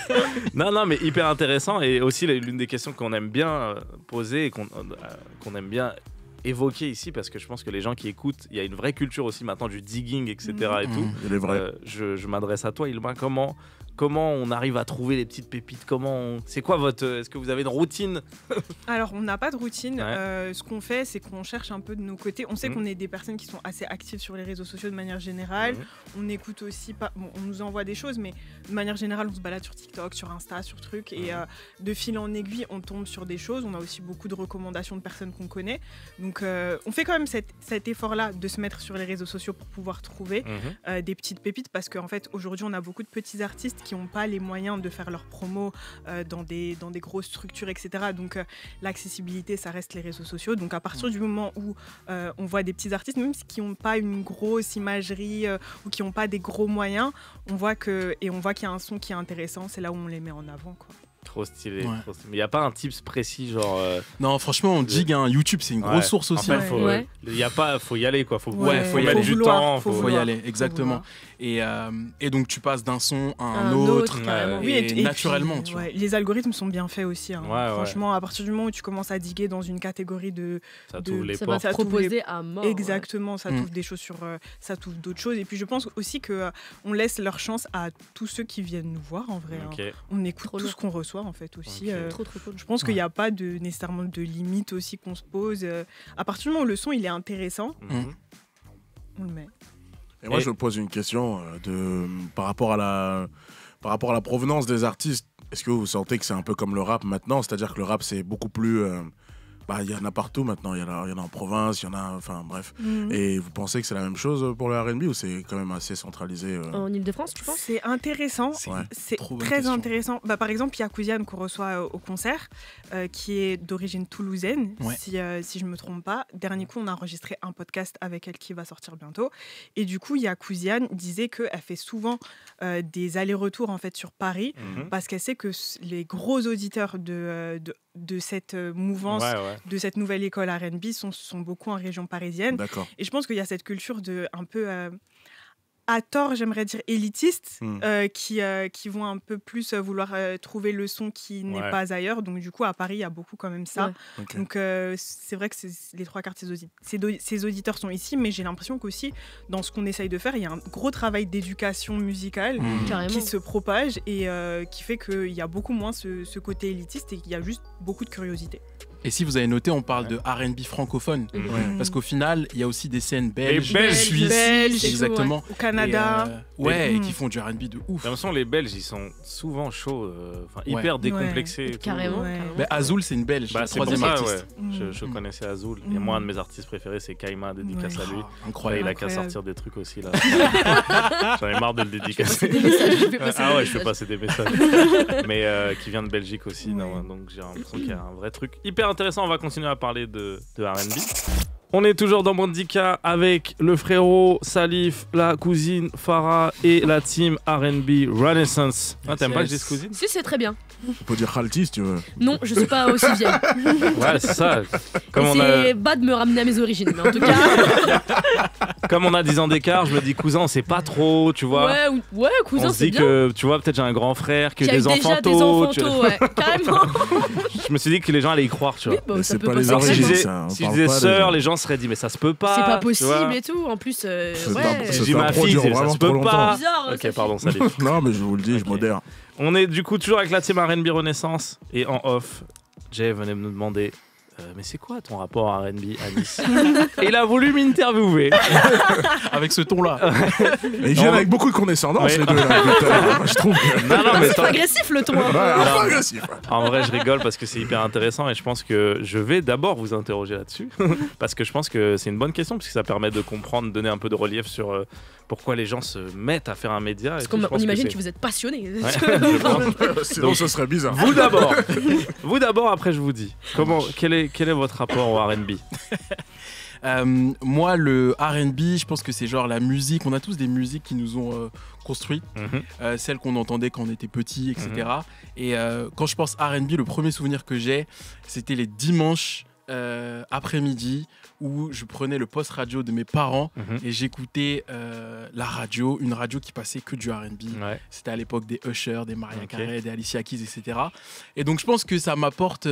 Non, mais hyper intéressant. Et aussi, l'une des questions qu'on aime bien poser et qu'on aime bien évoquer ici, parce que je pense que les gens qui écoutent, il y a une vraie culture aussi maintenant du digging, etc. et tout. Il est vrai. Je m'adresse à toi, Ilma. Comment on arrive à trouver les petites pépites? C'est quoi est-ce que vous avez une routine? Alors, on n'a pas de routine. Ouais. Ce qu'on fait, c'est qu'on cherche un peu de nos côtés. On sait qu'on est des personnes qui sont assez actives sur les réseaux sociaux de manière générale. On écoute aussi pas. Bon, on nous envoie des choses, mais de manière générale, on se balade sur TikTok, sur Insta, sur trucs. Et de fil en aiguille, on tombe sur des choses. On a aussi beaucoup de recommandations de personnes qu'on connaît. Donc, on fait quand même cet effort-là de se mettre sur les réseaux sociaux pour pouvoir trouver des petites pépites. Parce qu'en fait, aujourd'hui, on a beaucoup de petits artistes qui n'ont pas les moyens de faire leurs promos dans des grosses structures, etc. Donc l'accessibilité, ça reste les réseaux sociaux. Donc à partir du moment où on voit des petits artistes, même qui n'ont pas une grosse imagerie ou qui n'ont pas des gros moyens, on voit qu'il y a un son qui est intéressant, c'est là où on les met en avant, quoi. Trop stylé. Ouais. Mais il n'y a pas un tips précis, genre. Non, franchement, on dit hein, YouTube, c'est une grosse source aussi. En fait, Ouais. faut y aller, quoi. Faut faut mettre du vouloir, temps. Faut y aller, Faut exactement. vouloir. Et donc, tu passes d'un son à un Un autre. autre, carrément. Et, Oui, et naturellement, puis, tu vois. ouais, les algorithmes sont bien faits aussi. Hein. Ouais. Franchement, à partir du moment où tu commences à diguer dans une catégorie Ça t'ouvre les Ça va portes. te Ça t'ouvre proposer à mort. Exactement, ça t'ouvre des choses ça t'ouvre d'autres choses. Et puis je pense aussi que on laisse leur chance à tous ceux qui viennent nous voir en vrai. Ok. Hein. On écoute Trop tout lourd. ce qu'on reçoit en fait aussi. Ok. Trop cool. Je pense qu'il n'y a pas nécessairement de limite aussi qu'on se pose. À partir du moment où le son il est intéressant, on le met. Et moi, je me pose une question par rapport à la provenance des artistes. Est-ce que vous sentez que c'est un peu comme le rap maintenant? C'est-à-dire que le rap, c'est beaucoup plus... il y en a partout maintenant. Il y en a en province, il y en a... Enfin, bref. Et vous pensez que c'est la même chose pour le R&B ou c'est quand même assez centralisé En Ile-de-France, tu penses? C'est intéressant, Ouais. c'est trop bonne très question. intéressant. Par exemple, il y a Kouziane qu'on reçoit au concert, qui est d'origine toulousaine, Ouais. si je ne me trompe pas. Dernier coup, on a enregistré un podcast avec elle qui va sortir bientôt. Et du coup, il y a Kouziane disait qu'elle fait souvent des allers-retours en fait, sur Paris parce qu'elle sait que les gros auditeurs de cette mouvance, de cette nouvelle école R&B sont beaucoup en région parisienne. D'accord. Et je pense qu'il y a cette culture de un peu à tort, j'aimerais dire élitiste, qui vont un peu plus vouloir trouver le son qui n'est pas ailleurs. Donc du coup, à Paris, il y a beaucoup quand même ça. Ouais. Okay. Donc c'est vrai que les trois quarts de ces auditeurs sont ici, mais j'ai l'impression qu'aussi, dans ce qu'on essaye de faire, il y a un gros travail d'éducation musicale Carrément. qui se propage et qui fait qu'il y a beaucoup moins ce côté élitiste et qu'il y a juste beaucoup de curiosité. Et si vous avez noté, on parle de R&B francophone. Ouais. Parce qu'au final, il y a aussi des scènes belges, Belges, suisses, Belges, exactement. Au Canada. Et qui font du R&B de ouf. J'ai l'impression que les Belges, ils sont souvent chauds, hyper décomplexés. et tout. Carrément. Ouais. Mais Azul, c'est une belge, la C'est pour troisième ça, artiste. Je connaissais Azul. Et moi, un de mes artistes préférés, c'est Kaima, dédicace à lui. Oh, incroyable. Il a qu'à Incroyable. sortir des trucs aussi là. J'en ai marre de le dédicacer. Des messages, je fais passer Ah des ouais, je fais messages. passer des messages. Mais qui vient de Belgique aussi. Non, donc j'ai l'impression qu'il y a un vrai truc hyper intéressant. On va continuer à parler de R&B. On est toujours dans Bandika avec le frérot Salif, la cousine Farah et la team R&B Renaissance. Ah, t'aimes pas que je dise cousine? Si, c'est très bien. On peut dire Khalti si tu veux. Non, je suis pas aussi vieille. Ouais, c'est ça. Comme Et on, a, c'est bas de me ramener à mes origines, mais en tout cas. comme on a 10 ans d'écart, je me dis cousin, on sait pas trop, tu vois. Ouais, cousin, On se c'est dit bien. que, tu vois, peut-être j'ai un grand frère qui a Qui a eu eu des déjà enfants des tôt. enfants tôt, ouais, carrément. Je me suis dit que les gens allaient y croire, tu vois. Oui, bah, Mais ça c'est peut pas les passer. Alors, si je origines, disais, ça, on si je parle disais pas sœur, des- les gens se seraient dit, mais ça se peut pas. C'est pas tu vois. possible et tout. En plus, C'est ouais. un- Si je dis ma un fille, produit ça vraiment se trop peut longtemps. pas. Bizarre, Ok, ça pardon, fait- Salif. Non, mais je vous le dis, je Ok. modère. On est du coup toujours avec la team R&B Renaissance et en off, Jay venait de nous demander mais c'est quoi ton rapport à R&B à Nice? Et il a voulu m'interviewer Avec ce ton-là. Et ils viennent avec beaucoup de condescendance, les deux, là, je trouve. Non, mais C'est agressif le ton. Ouais, hein. un peu agressif. en vrai, je rigole parce que c'est hyper intéressant et je pense que je vais d'abord vous interroger là-dessus parce que je pense que c'est une bonne question parce que ça permet de comprendre, donner un peu de relief sur pourquoi les gens se mettent à faire un média. Parce et tout. Je qu'on pense imagine c'est- que vous êtes passionné. Ouais, je pense. Sinon, Donc, ce serait bizarre. Vous d'abord, après je vous dis. Quel est votre rapport au R&B? Moi, le R&B, je pense que c'est genre la musique. On a tous des musiques qui nous ont construits, celles qu'on entendait quand on était petit, etc. Et quand je pense R&B, le premier souvenir que j'ai, c'était les dimanches après-midi où je prenais le poste radio de mes parents et j'écoutais la radio, une radio qui passait que du R&B. Ouais. C'était à l'époque des Usher, des Mariah Ok. Carey, des Alicia Keys, etc. Et donc je pense que ça m'apporte,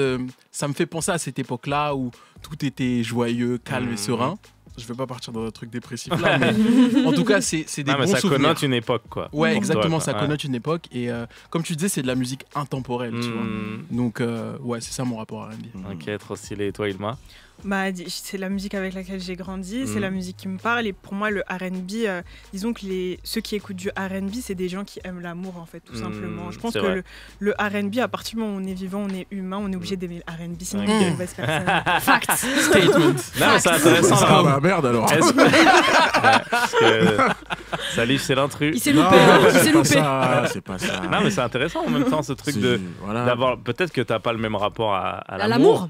ça me fait penser à cette époque-là où tout était joyeux, calme et serein. Je vais pas partir dans un truc dépressif là, mais en tout cas c'est des Non, mais bons ça souvenirs. connote une époque, quoi. Ouais, Pour exactement, toi, ça quoi. connote une époque et comme tu disais, c'est de la musique intemporelle, tu vois. Donc ouais, c'est ça mon rapport à R&B. Ok, trop stylé. Et toi, Ilma? Bah, c'est la musique avec laquelle j'ai grandi, c'est la musique qui me parle. Et pour moi, le R&B, disons que ceux qui écoutent du R&B, c'est des gens qui aiment l'amour, en fait, tout simplement. Je pense c'est que vrai. le R&B, à partir du moment où on est vivant, on est humain, on est obligé d'aimer le R&B, sinon Ok. on est une mauvaise personne. Fact. Statement. Non, mais c'est intéressant. Ah là. bah merde alors. Est-ce que... Ouais, parce que Salif, c'est l'intrus. Il s'est Non, loupé. Il s'est c'est pas loupé. ça, c'est pas ça. Non, mais c'est intéressant en même temps, ce truc C'est- voilà. d'avoir. Peut-être que t'as pas le même rapport à À l'amour. l'amour.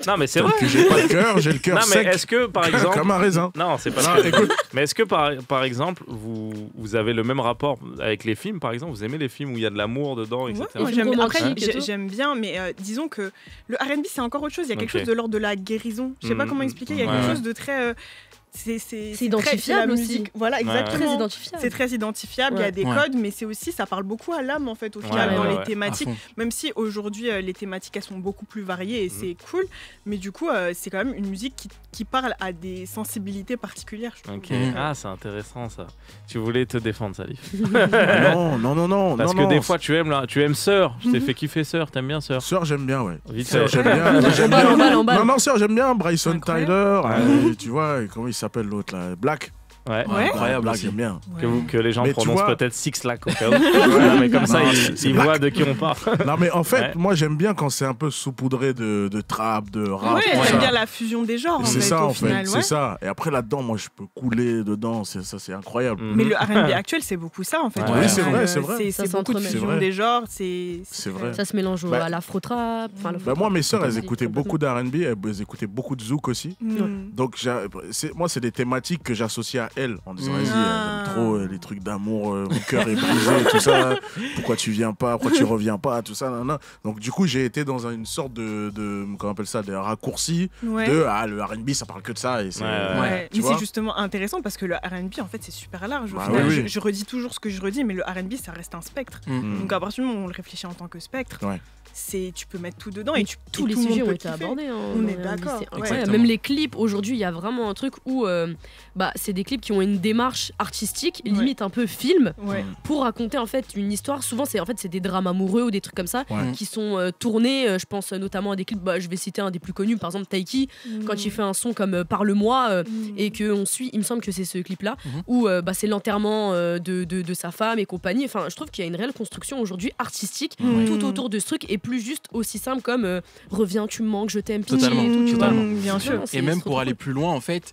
Non, mais c'est vrai. Que j'ai pas de cœur, j'ai le cœur Non, mais sec. est-ce que, par exemple. Comme un raisin. Non, c'est pas Non, ce que- écoute. Mais est-ce que, par exemple, vous avez le même rapport avec les films, par exemple? Vous aimez les films où il y a de l'amour dedans, etc. Ouais, moi, films après, romantiques et tout. j'aime bien, mais disons que le R&B, c'est encore autre chose. Il y a quelque Ok. chose de l'ordre de la guérison. Je sais pas comment expliquer. Il y a quelque Ouais. chose de très... c'est identifiable la aussi. musique. Voilà, Ouais, exactement. Très identifiable. C'est très identifiable, il y a Ouais. des Ouais. codes, mais c'est aussi, ça parle beaucoup à l'âme en fait, au final, ouais, dans les ouais. thématiques. À fond. Même si aujourd'hui, les thématiques, elles sont beaucoup plus variées et c'est cool, mais du coup, c'est quand même une musique qui parle à des sensibilités particulières, je trouve. Ok. Mhm. Ah, c'est intéressant ça. Tu voulais te défendre, Salif. Non. Parce non, que des non. fois, tu aimes Sœur. Je t'ai fait kiffer Sœur. T'aimes bien Sœur? Sœur, j'aime bien, ouais. Vite Sœur, fait. j'aime bien. J'aime Emballe, bien. emballe. Non, Sœur, j'aime bien. Bryson Incroyable. Tyler, tu vois, comment il s'appelle l'autre là? Black. Ouais. Ouais. Incroyable Black, aussi. j'aime bien. Que les gens Mais tu prononcent vois- peut-être Six Lack au cas où. Voilà, mais comme ça, Non, ils c'est voient de qui on parle. Non, mais en fait, Ouais. moi, j'aime bien quand c'est un peu saupoudré de trap, de rap. Ouais, tout j'aime ça. bien la fusion des genres, en C'est fait, ça, au en fait. final. C'est ouais. ça. Et après, là-dedans, moi, je peux couler dedans. Ça, c'est incroyable. Mhm. Mais le R&B actuel, c'est beaucoup ça, en fait. Ouais. au Oui, final. c'est vrai, c'est vrai. Ça C'est beaucoup de s'entremêle. fusion C'est vrai. des genres, c'est vrai. Ça se mélange Bah, à l'afro-trap. Enfin, Bah, moi, mes sœurs, elles Aussi, écoutaient complètement. beaucoup d'R&B, elles écoutaient beaucoup de zouk aussi. Mm. Donc, moi, c'est des thématiques que j'associe à elles en disant, vas-y, Ah. j'aime trop les trucs d'amour, mon cœur est brisé, tout ça. Pourquoi tu viens pas, pourquoi tu reviens pas, tout ça. Nan, nan. Donc, du coup, j'ai été dans une sorte de comment on appelle ça, des raccourcis Ouais. de le R&B, ça parle que de ça. Et c'est, Ouais. Ouais, tu mais vois c'est justement intéressant parce que le R&B en fait c'est super large. Au Bah final, oui, oui. Je redis toujours ce que je redis, mais le R&B ça reste un spectre. Mm. Donc à partir du moment où on le réfléchit en tant que spectre, Ouais. tu peux mettre tout dedans et tous et les tout le monde sujets ont peut été kiffer. abordés. hein, On dans est les d'accord, lycées. ouais. Incroyable. Exactement. Même les clips, aujourd'hui, il y a vraiment un truc où c'est des clips qui ont une démarche artistique, Ouais. limite un peu film, Ouais. pour raconter en fait une histoire. Souvent, c'est des drames amoureux ou des trucs comme ça Ouais. qui sont tournés. Je pense notamment à des clips. Je vais citer un des plus connus, par exemple Taiki, quand il fait un son comme Parle-moi et qu'on suit. Il me semble que c'est ce clip-là Mhm. où c'est l'enterrement de sa femme et compagnie. Enfin, je trouve qu'il y a une réelle construction aujourd'hui artistique Mm. tout autour de ce truc et plus juste aussi simple comme reviens, tu me manques, je t'aime, pitié Totalement, et tout, tu vois. totalement. Bien sûr. Non, c'est- Et même c'est pour trop aller cool. plus loin, en fait,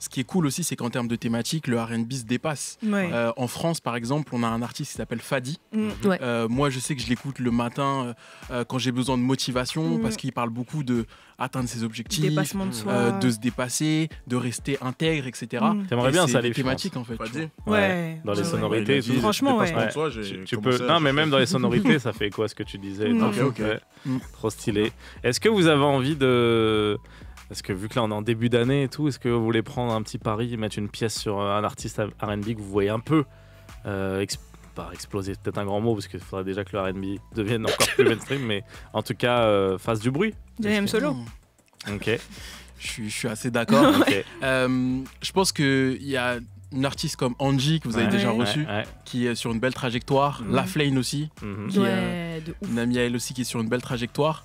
ce qui est cool aussi, c'est qu'en termes de thématique, le R&B se dépasse. Ouais. En France, par exemple, on a un artiste qui s'appelle Fadi. Mm. Moi, je sais que je l'écoute le matin quand j'ai besoin de motivation Mm. parce qu'il parle beaucoup de atteindre ses objectifs, Dépassement de soi. de se dépasser, de rester intègre, etc. Mm. T'aimerais Et bien c'est ça, des les thématiques en fait. Pas tu dit. vois. Ouais. Dans les Ouais. sonorités et tout. Franchement, ouais. Dépassement de soi, Tu peux. Non, mais même dans les sonorités, ça fait quoi ce que tu disais? Mm. Ok, ok. Ouais. Mm. Trop stylé. Est-ce que vous avez envie de. Est-ce que vu que là on est en début d'année et tout, est-ce que vous voulez prendre un petit pari, mettre une pièce sur un artiste R&B que vous voyez un peu pas exploser, c'est peut-être un grand mot parce qu'il faudrait déjà que le R&B devienne encore plus mainstream, mais en tout cas fasse du bruit. JM Solo. Ok. Je suis assez d'accord. Ok. Je pense qu'il y a une artiste comme Angie que vous avez déjà reçue, Ouais. qui est sur une belle trajectoire. La Flame aussi, qui est de ouf. une amie à elle aussi qui est sur une belle trajectoire.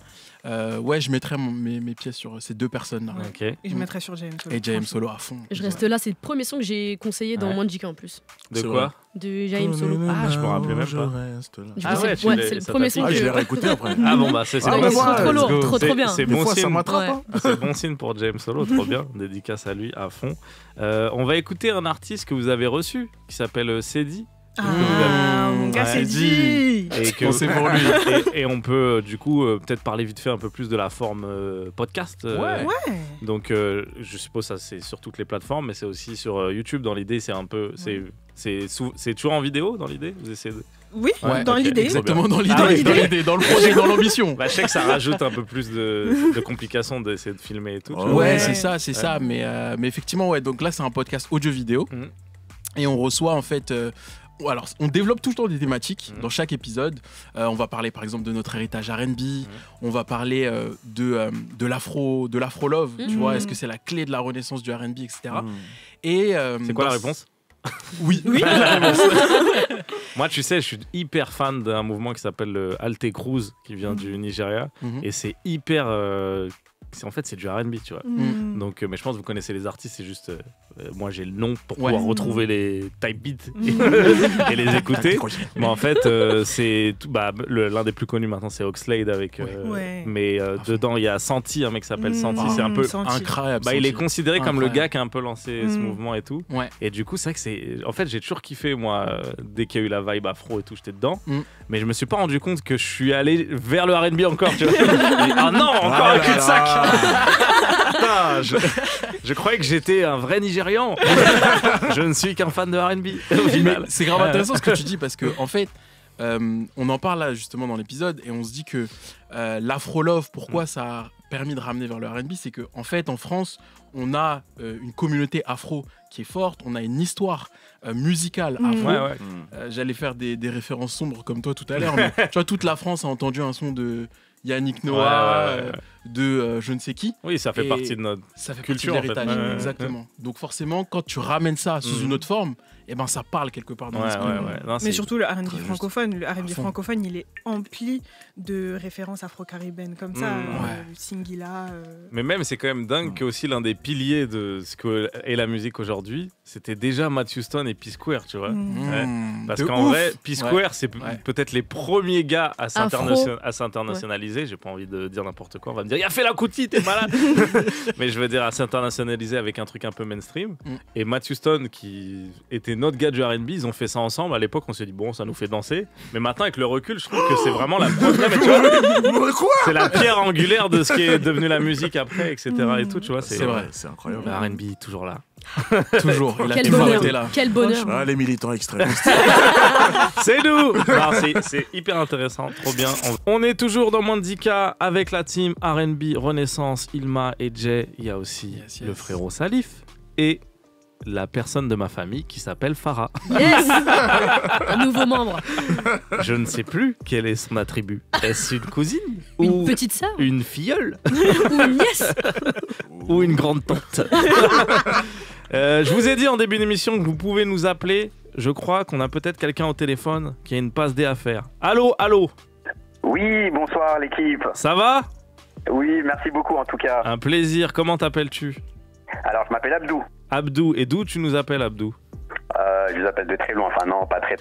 Ouais, je mettrais mes pièces sur ces deux personnes-là. Ok. Et je mettrais sur JM Solo. Et JM Solo à fond. Je reste là, c'est le premier son que j'ai conseillé dans Mandjika en plus. De C'est quoi? De Jaim Solo. Ah, je me rappelais même pas. Reste là. Du coup, Ah ouais, tu l'as- c'est le ça premier t'a son piqué. Ah, je l'ai que. réécouté après. Ah bon, bah c'est Ah, Ouais, bah, c'est voilà, trop lourd, let's go. trop bien. C'est Des bon fois, ça signe. m'attrape. Ouais. hein. C'est bon signe pour James Solo, trop bien. Dédicace à lui à fond. On va écouter un artiste que vous avez reçu qui s'appelle Cedi. Ah, mon gars, Ouais. c'est dit. Et que C'est pour lui. et on peut du coup peut-être parler vite fait un peu plus de la forme podcast. Ouais. Donc je suppose ça c'est sur toutes les plateformes, mais c'est aussi sur YouTube. Dans l'idée, c'est un peu c'est toujours en vidéo dans l'idée. Vous essayez de... Oui, Ouais, dans ok, l'idée. Exactement, dans l'idée, Ah oui, dans l'idée, dans le projet, dans l'ambition. Bah, je sais que ça rajoute un peu plus de complications d'essayer de filmer et tout. tu vois. Ouais, Ouais. c'est ça. Mais effectivement, ouais. Donc là, c'est un podcast audio-vidéo. Mhm. Et on reçoit en fait. Alors, on développe tout le temps des thématiques dans chaque épisode. On va parler par exemple de notre héritage R&B. On va parler de l'afro love. Tu vois, est-ce que c'est la clé de la renaissance du R&B, etc. Et C'est quoi la réponse? Oui. Moi, tu sais, je suis hyper fan d'un mouvement qui s'appelle le Alte Cruz, qui vient du Nigeria. Mhm. Et c'est hyper. En fait, c'est du R&B, tu vois. Mm. Donc, mais je pense que vous connaissez les artistes, c'est juste. Moi, j'ai le nom pour Ouais. pouvoir retrouver les type beats et les écouter. Mais en fait, c'est l'un des plus connus maintenant, c'est Oxlade avec. Ouais. Mais dedans, il y a Santi, un mec qui s'appelle Santi. C'est un peu. Santi. Incroyable. Bah, il est Santi. considéré comme le Incroyable. gars qui a un peu lancé ce Mm. mouvement et tout. Ouais. Et du coup, c'est vrai que c'est. En fait, j'ai toujours kiffé, moi, dès qu'il y a eu la vibe afro et tout, j'étais dedans. Mm. Mais je me suis pas rendu compte que je suis allé vers le RB encore, tu vois. Ah non, encore un cul-de-sac. Putain, je croyais que j'étais un vrai Nigérian. Je ne suis qu'un fan de RB. Au Mais final. c'est grave intéressant ce que tu dis parce que en fait, on en parle là justement dans l'épisode et on se dit que l'afro-love, pourquoi ça a permis de ramener vers le R&B, c'est que en fait en France, on a une communauté afro qui est forte, on a une histoire musicale afro. Ouais, ouais. J'allais faire des références sombres comme toi tout à l'heure, mais tu vois, toute la France a entendu un son de Yannick Noah, Ouais. de je ne sais qui. Oui, ça fait Et partie de notre. Ça fait Culture, partie de en fait. l'héritage, Ouais, ouais, exactement. Donc forcément, quand tu ramènes ça sous une autre forme, eh ben ça parle quelque part dans Ouais, l'esprit. ouais, ouais. Non, Mais c'est- surtout le R&B Très juste. francophone. Le R&B fond. francophone, il est empli de références afro-caribéennes comme ça. Ouais. Singila. Mais même, c'est quand même dingue que aussi l'un des piliers de ce que est la musique aujourd'hui, c'était déjà Matt Houston et P-Square, tu vois. Ouais. Parce De qu'en ouf. vrai, P-Square, Ouais. c'est Ouais. peut-être les premiers gars à Afro. s'internationaliser. J'ai pas envie de dire n'importe quoi. On va me dire, il a fait la Kuti, t'es malade. Mais je veux dire, à s'internationaliser avec un truc un peu mainstream. Et Matt Houston, qui était notre gars du R&B, ils ont fait ça ensemble. À l'époque, on s'est dit, bon, ça nous fait danser. Mais maintenant, avec le recul, je trouve que c'est vraiment la première. Mais tu vois, c'est la pierre angulaire de ce qui est devenu la musique après, etc. Et tout, tu vois. C'est vrai. C'est incroyable. Le R&B, toujours là. Toujours. Il a Quel toujours bonheur. été là. Quel bonheur. Ah, les militants extrémistes. C'est nous. Non, c'est hyper intéressant, trop bien. On est toujours dans Mandika avec la team R&B Renaissance, Ilma et Jay. Il y a aussi Yes, yes. le frérot Salif et la personne de ma famille qui s'appelle Farah. Yes. Un nouveau membre. Je ne sais plus quel est son attribut. Est-ce une cousine Une ou petite sœur une filleule ou une nièce. ou une grande tante? Je vous ai dit en début d'émission que vous pouvez nous appeler. Je crois qu'on a peut-être quelqu'un au téléphone qui a une passe D à faire. Allô, allô, Oui, bonsoir l'équipe. ça va? Oui, merci beaucoup en tout cas. Un plaisir. Comment t'appelles-tu? Alors, je m'appelle Abdou. Abdou. Et d'où tu nous appelles, Abdou? Je vous appelle de très loin. Enfin, non, pas très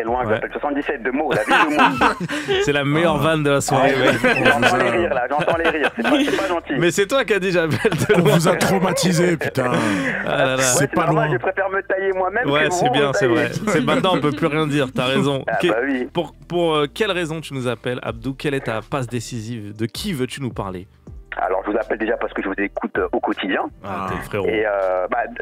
loin. Je Ouais. vous appelle 77 de Meaux, la ville de Meaux. C'est la meilleure vanne de la soirée, Ah, mec. J'entends les rires là, j'entends les rires. C'est pas gentil. Mais c'est toi qui as dit j'appelle de On loin. vous a traumatisé, putain. Ah là là. Ouais, c'est pas normal, loin. je préfère me tailler moi-même. Ouais, que c'est vous bien, vous c'est tailler. vrai. C'est maintenant, on peut plus rien dire. T'as raison. Ah, bah oui. Pour quelle raison tu nous appelles, Abdou? Quelle est ta passe décisive? De qui veux-tu nous parler? Alors, je vous appelle déjà parce que je vous écoute au quotidien. Ah, t'es le frérot. Et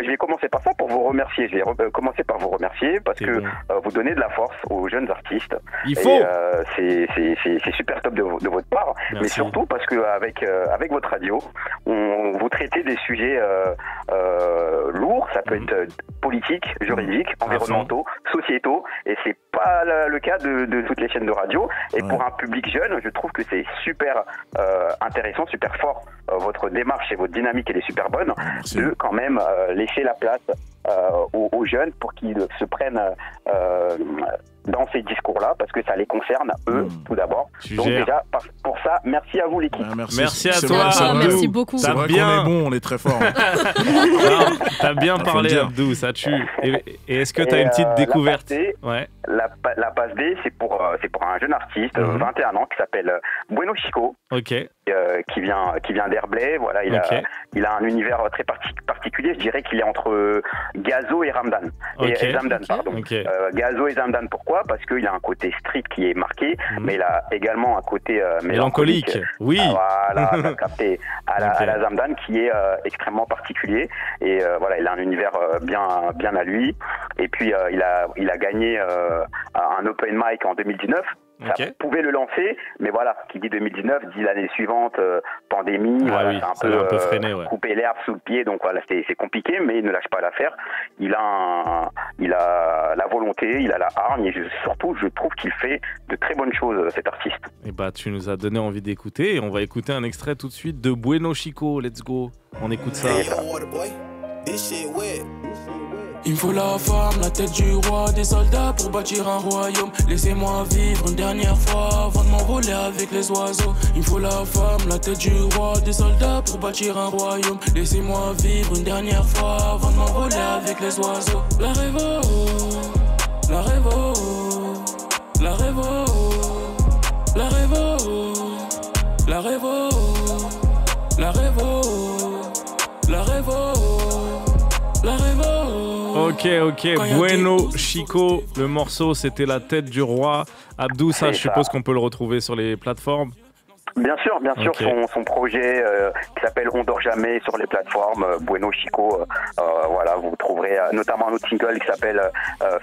je vais commencer par ça pour vous remercier. Je vais commencer par vous remercier parce T'es que bon. vous donnez de la force aux jeunes artistes. Il faut. Et c'est super top de votre part. Merci. Mais surtout parce que avec votre radio, vous traitez des sujets lourds. Ça peut être politique, juridique, environnementaux, sociétaux. Et c'est pas le cas de toutes les chaînes de radio. Et pour un public jeune, je trouve que c'est super intéressant, super fort. Votre démarche et votre dynamique, elle est super bonne. De quand même laisser la place aux jeunes pour qu'ils se prennent dans ces discours-là, parce que ça les concerne, eux, tout d'abord. Donc déjà, pour ça, merci à vous l'équipe. Merci à toi. Merci beaucoup. C'est vrai qu'on est bon, on est très fort. T'as bien parlé, Abdou, ça tue. Et est-ce que t'as une petite découverte? La passe D, c'est pour un jeune artiste, 21 ans, qui s'appelle Bueno Chico. Ok. Qui vient d'Herblay. Voilà, il a un univers très particulier. Je dirais qu'il est entre Gazo et Ramdan. Et Zamdan, pardon. Gazo et Zamdan, pourquoi? Parce qu'il a un côté street qui est marqué, mais il a également un côté mélancolique. Oui. Voilà, t'as capté. À la Zamdan, qui est extrêmement particulier. Et voilà, il a un univers bien à lui. Et puis il a gagné un open mic en 2019. Ça pouvait le lancer, mais voilà, qui dit 2019 dit l'année suivante, pandémie, c'est un peu freiné, couper l'herbe sous le pied, donc voilà, c'est compliqué, mais il ne lâche pas l'affaire. Il a la volonté, il a la hargne, et surtout, je trouve qu'il fait de très bonnes choses, cet artiste. Et bah, tu nous as donné envie d'écouter, et on va écouter un extrait tout de suite de Bueno Chico. Let's go, on écoute ça. Il me faut la femme, la tête du roi, des soldats pour bâtir un royaume. Laissez-moi vivre une dernière fois avant de m'envoler avec les oiseaux. Il me faut la femme, la tête du roi, des soldats pour bâtir un royaume. Laissez-moi vivre une dernière fois avant de m'envoler avec les oiseaux. La révo, la révo, la révo, la révo, la révo, la révo, la révo, la révo. Ok, Bueno Chico, le morceau c'était La tête du roi. Abdou, ça je suppose qu'on peut le retrouver sur les plateformes. Bien sûr, son projet qui s'appelle On dort jamais sur les plateformes, Bueno Chico, voilà, vous trouverez notamment un autre single qui s'appelle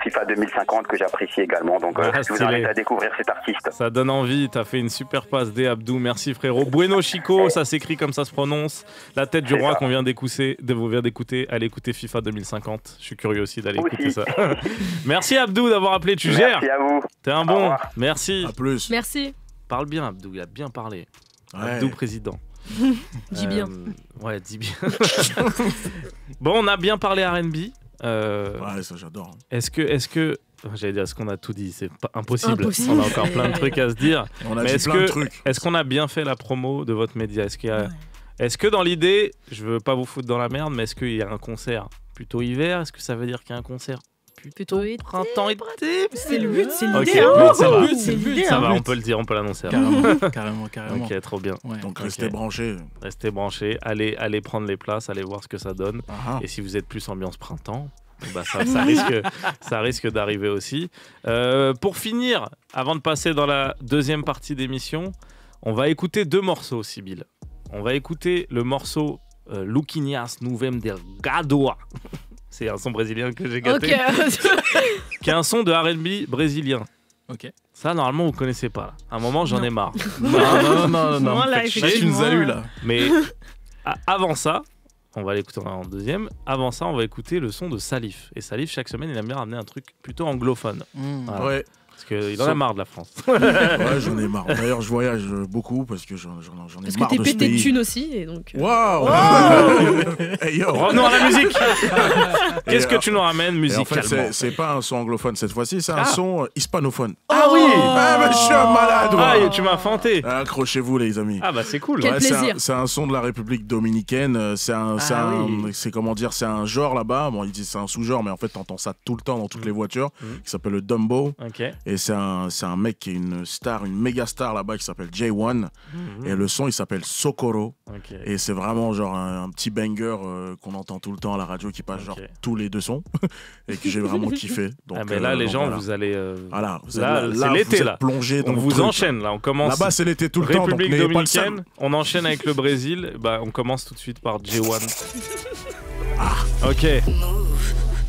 FIFA 2050 que j'apprécie également, donc je vous invite à découvrir cet artiste. Ça donne envie, t'as fait une super passe D, Abdou, merci frérot. Bueno Chico, ça s'écrit comme ça se prononce, La tête du roi qu'on vient d'écouter, allez écouter FIFA 2050, je suis curieux aussi d'aller écouter ça. Merci Abdou d'avoir appelé, tu gères. Merci à vous. T'es un bon, merci. À plus. Merci. Parle bien Abdou, il a bien parlé. Ouais. Abdou président. Dis bien. Ouais, dis bien. Bon, on a bien parlé R&B. Ouais, ça j'adore. Est-ce que j'allais dire, est-ce qu'on a tout dit? C'est pas impossible. On a encore plein de trucs à se dire. On a dit plein de trucs. Est-ce qu'on a bien fait la promo de votre média? Est-ce que dans l'idée, je veux pas vous foutre dans la merde, mais est-ce qu'il y a un concert plutôt hiver? Est-ce que ça veut dire qu'il y a un concert plutôt printemps, été? C'est le but, c'est l'idée. Okay, c'est le but. Ça va, on peut le dire, on peut l'annoncer. Carrément. Ok, trop bien. Ouais. Donc restez branchés. Restez branchés, allez prendre les places, allez voir ce que ça donne. Et si vous êtes plus ambiance printemps, bah ça risque d'arriver aussi. Pour finir, avant de passer dans la deuxième partie d'émission, on va écouter deux morceaux, Sibyl. On va écouter le morceau Luquinhas Nuvem Delgadoa. C'est un son brésilien que j'ai gâté. Qui est un son de R&B brésilien. Ok. Ça, normalement, vous connaissez pas. À un moment, j'en ai marre. Non. Là, Tu nous as eu là. Mais avant ça, on va l'écouter en deuxième. Avant ça, on va écouter le son de Salif. Et Salif, chaque semaine, il aime bien ramener un truc plutôt anglophone. Voilà. Ouais. Parce qu'il en a marre de la France. Ouais, j'en ai marre. D'ailleurs, je voyage beaucoup parce que j'en ai marre de ce pays. Parce que t'es pété de thunes aussi. Et donc... Waouh. Hey, yo. Revenons à la musique. Qu'est-ce que tu nous ramènes musicalement? En fait, c'est pas un son anglophone cette fois-ci, c'est un son hispanophone. Ah oui. Mais je suis un malade. Ah, tu m'as fanté. Accrochez-vous les amis. Ah bah c'est cool. Quel plaisir. C'est un son de la République dominicaine. C'est comment dire, c'est un genre là-bas. Bon, ils disent c'est un sous-genre, mais en fait t'entends ça tout le temps dans toutes les voitures. Qui s'appelle le Dumbo. Et c'est un mec qui est une star, une méga star là-bas qui s'appelle J1. Et le son il s'appelle Socorro. Et c'est vraiment genre un petit banger qu'on entend tout le temps à la radio qui passe genre tous les deux sons et que j'ai vraiment kiffé. Donc, mais là les gens vous allez voilà, là c'est l'été là. Plongé dans on vous enchaîne là, on commence. Là-bas c'est l'été tout le temps. République dominicaine, on enchaîne avec le Brésil. Bah on commence tout de suite par J1. Ok.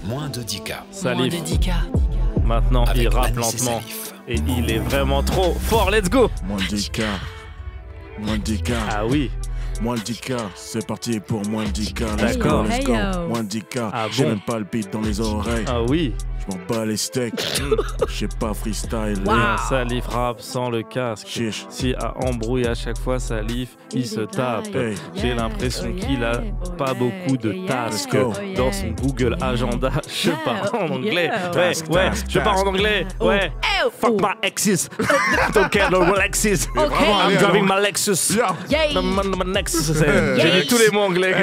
Moins de 10K. Salif. Maintenant, avec il rappe lentement et il est vraiment trop fort. Let's go. Moins de 10K. Ah oui. Moins de 10K, c'est parti pour moins de 10K. D'accord. Let's go, Hey, yo. moins de 10K. Ah J'ai bon. même pas le beat dans les oreilles. Ah oui. Je m'en bats les steaks. Je sais pas freestyle. Un Salif rap sans le casque. Chiche. Si à embrouille à chaque fois Salif, il se tape. Hey. J'ai l'impression qu'il a pas beaucoup de tasks go. dans son Google Agenda. Je parle en anglais. Ouais, Task, ouais, task, je parle en anglais. Ouais. Fuck my exes. Don't care no Lexus. I'm driving my Lexus. Yeah. My Nexus. J'ai dit tous les mots anglais.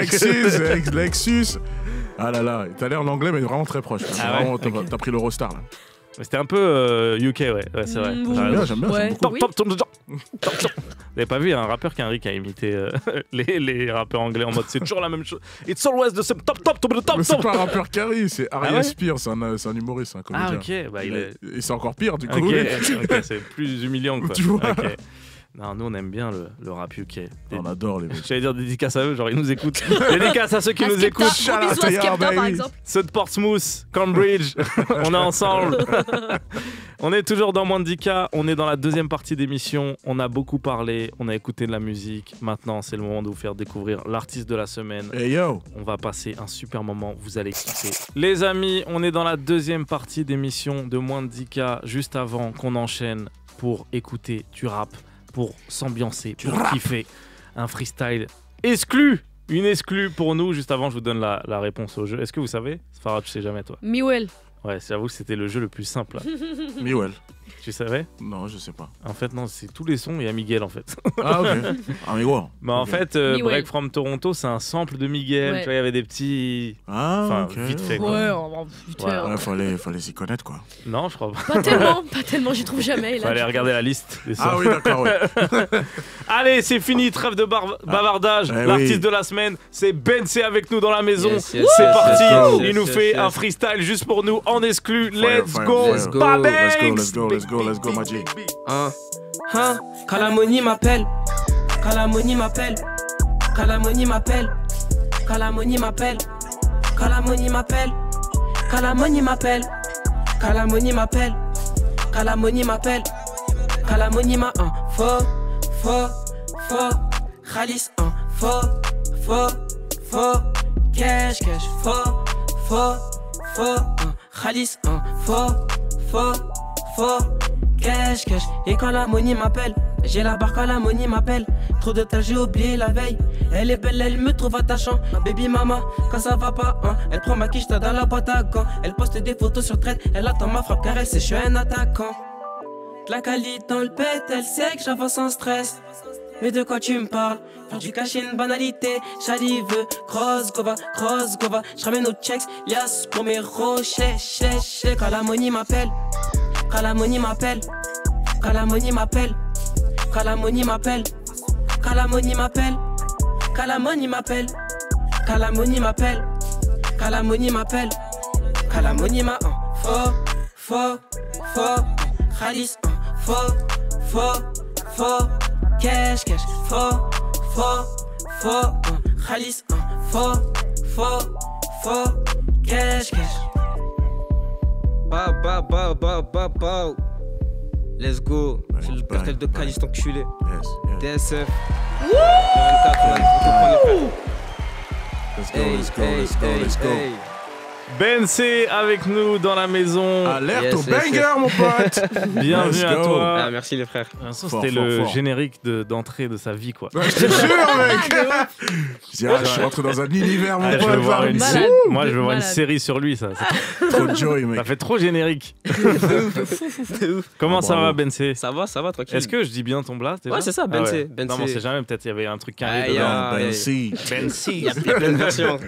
Lexus. Ah là là, t'as l'air l'anglais mais vraiment très proche. Ah ouais, Vraiment, ok. t'as pris l'Eurostar là. C'était un peu UK, ouais, c'est vrai. J'aime bien, Ouais. j'aime beaucoup. Vous avez pas vu, il y a un rappeur qu'Henry qui a imité les rappeurs anglais en mode c'est toujours la même chose. It's always the same top. Mais c'est pas un rappeur Carrie, c'est Ah Ariel ouais Spears, c'est un humoriste, un comédien. Ah ok, bah il est. Et c'est encore pire du coup. Ok, c'est plus humiliant quoi. Tu vois. Ok. Non, nous on aime bien le rap UK. On adore les mecs. J'allais dire dédicace à eux, genre ils nous écoutent. Dédicace à ceux qui À nous Skepta, écoutent. gros bisous à Shout out, Skepta, par baby. exemple. Ceux de Portsmouth, Cambridge, on est ensemble. On est toujours dans Moins de 10K, on est dans la deuxième partie d'émission. On a beaucoup parlé, on a écouté de la musique. Maintenant, c'est le moment de vous faire découvrir l'artiste de la semaine. Hey yo. On va passer un super moment, vous allez kiffer. Les amis, on est dans la deuxième partie d'émission de Moins de 10K, juste avant qu'on enchaîne pour écouter du rap, pour s'ambiancer, pour kiffer. Un freestyle exclu, une exclue pour nous. Juste avant, je vous donne la réponse au jeu. Est-ce que vous savez? Farah, tu sais jamais toi. Miwell. Ouais, j'avoue que c'était le jeu le plus simple. Là. Miguel. Tu savais? Non, je sais pas. En fait, non, c'est tous les sons, il y a Miguel en fait. Ah ok. Ah mais wow. Bah, en Ok. fait, Miguel. Break from Toronto, c'est un sample de Miguel. Ouais. Tu vois, il y avait des petits. Ah Enfin, ok. vite fait, quoi. Ouais, putain. Ouais. Fallait s'y connaître quoi. Non, je crois pas. Pas tellement, j'y trouve jamais. Là, Fallait regarder la liste des sons. Ah oui d'accord ouais. Allez, c'est fini, trêve de bavardage. Eh L'artiste oui. de la semaine, c'est Bensé avec nous dans la maison. Yes, yes, c'est yes, parti. yes, yes, Il yes, nous yes, fait yes. un freestyle juste pour nous en exclu. Fire, Let's fire, go, fire. Let's go. Babanks. Let's go my G. Calamoni m'appelle, Calamoni m'appelle, Calamoni m'appelle, Calamoni m'appelle, Calamoni m'appelle, Calamoni m'appelle, Calamoni m'appelle, Calamoni m'appelle, Calamoni m'a un faux, Khalis un faux, cash, faux, un Khalis un faux, cash. Et quand la money m'appelle, j'ai la barre quand la money m'appelle. Trop de temps, j'ai oublié la veille. Elle est belle, elle me trouve attachant. Baby mama, quand ça va pas, hein. Elle prend ma quiche dans la boîte à gants. Elle poste des photos sur Thread. Elle attend ma frappe car elle sait, je suis un attaquant. De la qualité dans le pet, elle sait que j'avance sans stress. Mais de quoi tu me parles? Faire du cash, une banalité. J'arrive, cross gova. J'ramène aux checks, lias pour mes rochers. Quand la money m'appelle, quand la money m'appelle, quand la money m'appelle, quand la money m'appelle, quand la money m'appelle, quand la money m'appelle, quand la money m'appelle, quand la money m'appelle, quand la money m'a un faux, Khalis un faux, cash, faux, un Khalis un faux, cash. Bow. Let's go. Bang, C'est le bang, cartel de bang. Cali, cet enculé. Yes. DSF. 24, on a Let's go. Bensé avec nous dans la maison. Alerte Yes, au yes, banger yes. mon pote. Bienvenue Let's à go. toi. Ah, merci les frères. Vincent, Fort, c'était fort, le fort. générique d'entrée de sa vie, quoi. Ouais, je te jure mec. Je suis rentré dans un univers mon Ah, je veux pote. voir là. une Malade. Moi, je veux voir une Malade. série sur lui, ça. Trop de joy Ça mec. fait trop générique. De ouf. Comment Ah, ça bravo. va, Bensé? Ça va, tranquille. Est-ce que je dis bien ton blast déjà? Ouais, c'est ça, Ah Bensé. ouais. Bensé. Non, mais on sait jamais, peut-être il y avait un truc carré Ah, il y dedans. a- Ben si. Bensé. Il y a plein de versions.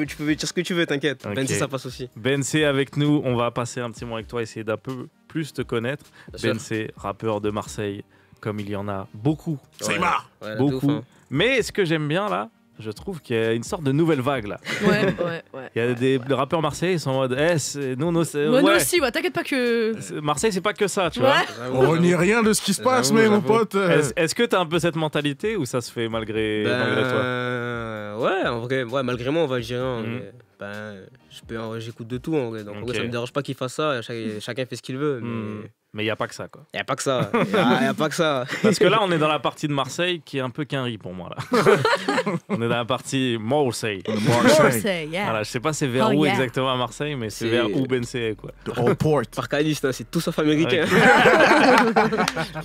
Tu peux dire ce que tu veux, t'inquiète. Ok. Bensé, ça passe aussi. Bensé avec nous, on va passer un petit moment avec toi, essayer d'un peu plus te connaître. Bien sûr. Bensé, rappeur de Marseille, comme il y en a beaucoup. C'est Ouais. marre. Ouais, là, de Beaucoup. ouf, hein. Mais ce que j'aime bien là, je trouve qu'il y a une sorte de nouvelle vague là. Ouais. Il y a des rappeurs marseillais, ils sont en mode nous, c'est. Moi, nous ouais. aussi, ouais, t'inquiète pas que. Marseille, c'est pas que ça, tu Ouais. vois. On renie rien de ce qui se passe J'avoue, mais mon j'avoue. pote. Est-ce que t'as un peu cette mentalité ou ça se fait malgré toi? Ouais, en vrai, ouais, malgré moi, on va le dire. Hein, Mhm. mais, j'écoute de tout en vrai. Donc, en vrai, Ok. ça me dérange pas qu'il fasse ça. Chacun fait ce qu'il veut. Mhm. Mais il n'y a pas que ça, quoi. Y a pas que ça. Y a pas que ça. Parce que là, on est dans la partie de Marseille qui est un peu qu'un riz pour moi, là. On est dans la partie Marseille. Marseille, yeah. Voilà, je sais pas c'est vers Oh, où yeah. exactement à Marseille, mais c'est C'est- vers où Bensé est, quoi. The Old Port. Par caliste, hein, c'est tout sauf américain.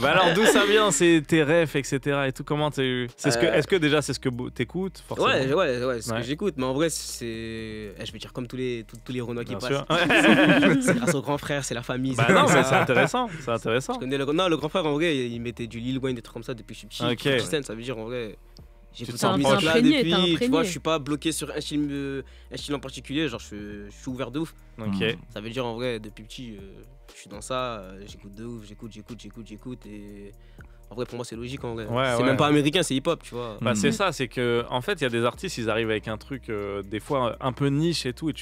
Bah alors, d'où ça vient, c'est tes refs, etc. et tout, comment t'as eu... Est-ce que déjà c'est ce que t'écoutes, forcément? Ouais, c'est ce Ouais. que j'écoute. Mais en vrai, je vais dire comme tous les Renois qui Bien passent. sûr. C'est grâce au grand frère, c'est la famille. Bah c'est non, comme mais ça. c'est intéressant, c'est intéressant. Je connais le grand frère, en vrai, il mettait du Lil Wayne, des trucs comme ça depuis que je suis petit. Ok. 50 Cent, ça veut dire en vrai. J'écoute te cette sens musique là imprégné, t'es depuis. Tu imprégné. vois, je suis pas bloqué sur un style en particulier. Genre, je suis ouvert de ouf. Ok. Ça veut dire en vrai, depuis petit, je suis dans ça. J'écoute de ouf, j'écoute. Et en vrai, pour moi, c'est logique en vrai. Ouais, C'est ouais. même pas américain, c'est hip-hop, tu vois. Bah c'est ça, c'est que en fait il y a des artistes, ils arrivent avec un truc des fois un peu niche et tout, et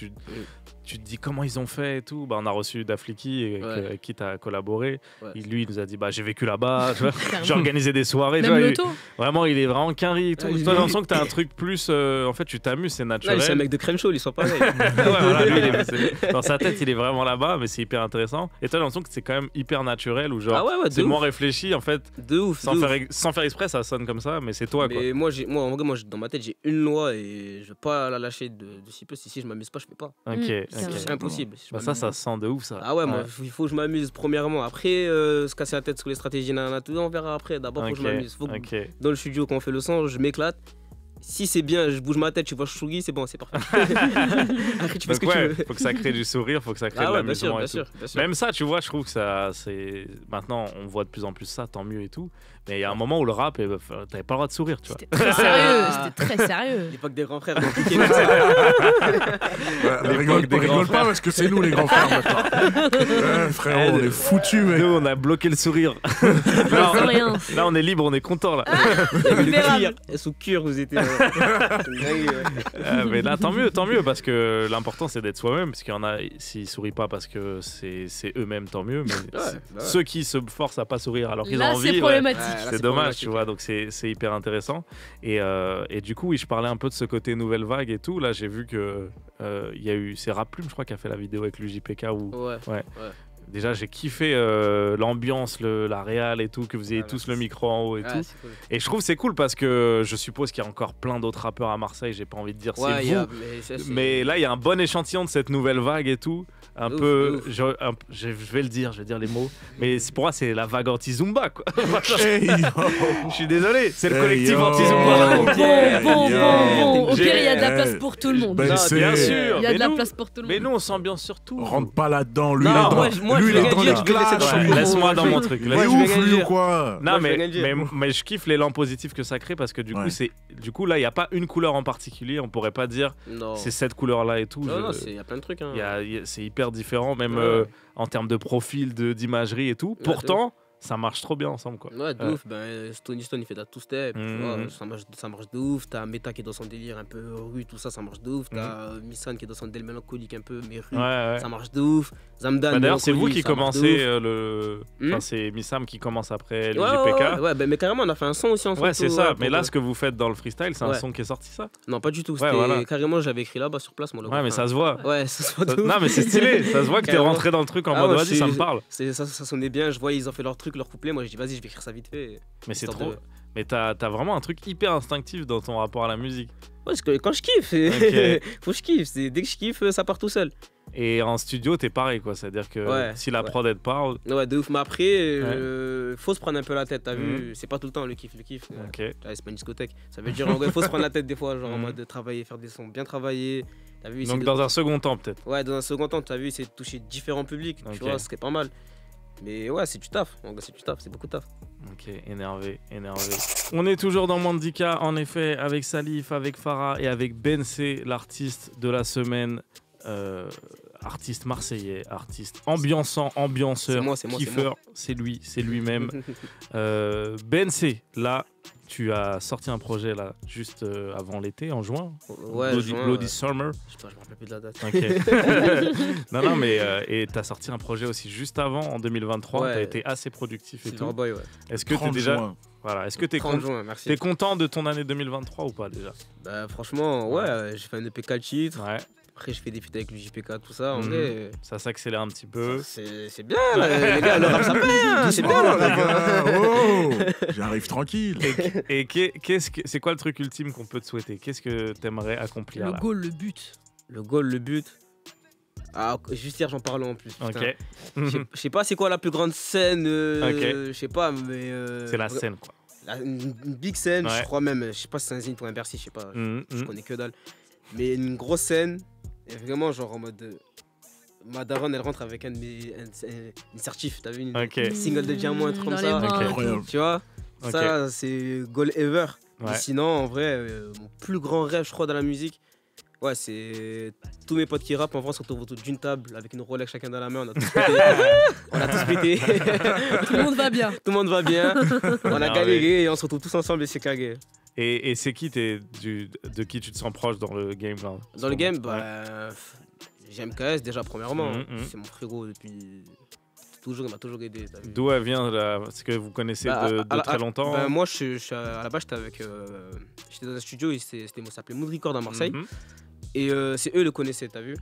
tu te dis comment ils ont fait et tout. Bah on a reçu Dafliki avec qui t'as collaboré. Ouais. Lui il nous a dit bah j'ai vécu là-bas, tu vois. Carrément. J'ai organisé des soirées. tu Même vois, l'auto. vraiment il est vraiment qu'un riz et tout. Ouais, Toi j'ai l'impression que t'as un truc plus, en fait tu t'amuses, c'est Là, naturel. c'est un mec de crème chaude, ils sont pareils. Ouais, voilà, lui, dans sa tête il est vraiment là-bas, mais c'est hyper intéressant. Et toi j'ai l'impression que c'est quand même hyper naturel ou genre Ah ouais, c'est de moins ouf. réfléchi en fait, De ouf. sans de ouf. faire exprès ça sonne comme ça, mais c'est toi quoi. Mais moi, en vrai, dans ma tête, j'ai une loi et je veux pas la lâcher de si peu. Si je m'amuse pas, je fais pas. Ok, c'est ok. C'est impossible. Si je Bah m'amuse- ça sent de ouf ça. Ah ouais, moi, il faut que je m'amuse premièrement. Après, se casser la tête sur les stratégies, tout on verra après. D'abord, faut que je m'amuse. Faut que Ok. dans le studio, quand on fait le son, je m'éclate. Si c'est bien, je bouge ma tête, tu vois Shuggy, c'est bon, c'est parfait. Après, tu fais ce Donc que tu ouais, veux. faut que ça crée du sourire, faut que ça crée Ah de ouais, bien sûr, l'amusement bien et tout. sûr, bien sûr. Même ça, tu vois, je trouve que ça, c'est maintenant on voit de plus en plus ça, tant mieux et tout. Mais il y a un moment où le rap, t'avais pas le droit de sourire, tu vois. C'était très sérieux, c'était très sérieux. L'époque des grands frères, donc piqué comme ça. Rigole pas parce que c'est nous les grands frères maintenant. Frérot, on est foutus, mec. Nous, on a bloqué le sourire. Sans rien. Là, on est libre, on est content là. Le cuir, sous cure, vous étiez. Mais là, tant mieux, parce que l'important c'est d'être soi-même. Parce qu'il y en a, s'ils sourient pas parce que c'est eux-mêmes, tant mieux. Mais ceux qui se forcent à pas sourire alors qu'ils ont Là, envie, c'est ouais, problématique. c'est dommage, tu vois. Donc c'est hyper intéressant. Et du coup, oui, je parlais un peu de ce côté nouvelle vague et tout. Là, j'ai vu que il y a eu, c'est Rap Plume, je crois, qui a fait la vidéo avec l'UJPK où Ouais. déjà j'ai kiffé l'ambiance, la réal et tout, que vous ayez tous le micro en haut et tout. C'est cool. Et je trouve que c'est cool parce que je suppose qu'il y a encore plein d'autres rappeurs à Marseille. J'ai pas envie de dire Ouais, c'est y a- vous. mais ça, c'est- Mais là, il y a un bon échantillon de cette nouvelle vague et tout. Un De ouf, peu. de ouf. Je vais le dire, je vais dire les mots. Mais pour moi, c'est la vague anti-Zumba, quoi. Hey, yo. Je suis désolé, c'est le Hey, collectif yo. anti-Zumba. Bon. Au J'ai- pire, il y a de la place pour tout le monde. Ben, Non, c'est- bien sûr. Il y a mais de la nous- place pour tout le Mais monde. nous, on s'ambiance surtout. Rentre pas là-dedans, lui, Non, il est dans, moi, lui, je il vais est rien dans dire, les je vais laisser clashs. dans Ouais, le laisse-moi dans je- mon truc. Il Moi, est je vais ouf, rien lui, ou dire. quoi? Non, Moi, je vais rien dire. mais je kiffe l'élan positif que ça crée parce que du coup, Ouais. du coup là, il n'y a pas une couleur en particulier. On pourrait pas dire Non. c'est cette couleur-là et tout. Non, Je- il y a plein de trucs. Hein. c'est hyper différent, même Ouais. en termes de profil, d'imagerie et tout. Ouais, Pourtant, ça marche trop bien ensemble, quoi. Ouais, de Ouais. ouf. Stone il fait de la two-step. Tu vois, Mhm. ça marche de ouf. T'as Meta qui est dans son délire un peu rue, tout ça, ça marche de ouf. T'as Missan qui est dans son délire mélancolique un peu, mais rue. Ouais. Ça marche de ouf. Zamdan. Bah, d'ailleurs, c'est vous mélancolique, qui ça marche de commencez ouf. Enfin, Hmm c'est Missam qui commence après le Ouais, JPK. ouais, mais carrément, on a fait un son aussi ensemble. Ouais, c'est tout, ça. ouais, Mais pour là, que- ce que vous faites dans le freestyle, c'est un Ouais. son qui est sorti, ça? Non, pas du tout. Ouais, C'était voilà. carrément, j'avais écrit là-bas sur place. Moi, le Ouais, mais refrain. ça se voit. Ouais, ça se voit de ouf. Non, mais c'est stylé. Ça se voit que t'es Carrément. rentré dans le truc en Ah mode ouais, vas-y, ça me parle. Ça sonnait bien. Je voyais, ils ont fait leur truc, leur couplet. Moi, j'ai dit, vas-y, je vais écrire ça vite fait. Mais c'est Histoire trop. de- Mais t'as vraiment un truc hyper instinctif dans ton rapport à la musique. Ouais, parce que quand je kiffe, faut que je kiffe. Dès que je kiffe, ça part tout seul. Et en studio, t'es pareil, quoi. C'est-à-dire que Ouais, si la ouais. prod, elle te parle. Ouais, de ouf. Mais après, faut se prendre un peu la tête, t'as Mhm. vu. C'est pas tout le temps le kiff. Ok. Ouais, c'est pas une discothèque. Ça veut dire, en vrai, faut se prendre la tête des fois, genre en Mhm. mode de travailler, faire des sons, bien travailler. T'as vu, essayer Donc, de- dans un second temps, peut-être. Ouais, dans un second temps, t'as vu, c'est de toucher différents publics, Ok. tu vois, ce qui est pas mal. Mais ouais, c'est du taf. En vrai, c'est du taf, c'est beaucoup de taf. Ok, énervé. On est toujours dans Mandika, en effet, avec Salif, avec Farah et avec Bensé, l'artiste de la semaine. Artiste marseillais, artiste ambiançant, ambianceur, C'est moi, c'est moi. kiffeur, c'est lui, c'est lui-même. Bensé, là, tu as sorti un projet là juste avant l'été, en juin. Ouais, Bloody Summer. Je sais pas, je me rappelle plus de la date. Ok. non, mais et t'as sorti un projet aussi juste avant, en 2023. Ouais. T'as été assez productif et tout. Silverboy, ouais. Est-ce que t'es 30 déjà, juin. voilà, est-ce que t'es 30 juin, merci. T'es content de ton année 2023 ou pas déjà? Bah, franchement, ouais, j'ai fait un EP 4 titres. Ouais. Après, je fais des feats avec le JPK, tout ça. En vrai, ça s'accélère un petit peu. c'est bien, là, les gars, le rap ça paye, hein, c'est bien, le rap. Oh, j'arrive tranquille. Et c'est quoi le truc ultime qu'on peut te souhaiter? Qu'est-ce que t'aimerais accomplir Le là? goal, le but. Le goal, le but. Ah, juste hier, j'en parlais en plus. Putain. Ok. Je sais pas c'est quoi la plus grande scène. Je sais pas, mais. C'est la scène, quoi. Une big scène, Ouais. je crois même. Je sais pas si c'est un Zénith ou un Bercy, je sais pas. Je connais que dalle. Mais une grosse scène, et vraiment, genre en mode. Ma daronne, elle rentre avec une certif, t'as vu, une single de diamant, un truc comme ça. Incroyable. Tu vois, ça, c'est goal ever. Ouais. Mais sinon, en vrai, mon plus grand rêve, je crois, dans la musique, ouais, c'est tous mes potes qui rappent. En vrai, on se retrouve autour d'une table avec une Rolex chacun dans la main. On a tous pété. On a tous pété. Tout le monde va bien. Tout le monde va bien. On a galéré et on se retrouve tous ensemble et c'est cagué. Et c'est qui de qui tu te sens proche dans le game là? Dans le game, j'ai MKS déjà premièrement. C'est mon frérot depuis toujours, il m'a toujours aidé. D'où elle vient là? Parce que vous connaissez de très longtemps. Moi, à la base, j'étais dans un studio, ça s'appelait Mood Record à Marseille. Et c'est eux le connaissaient, t'as vu.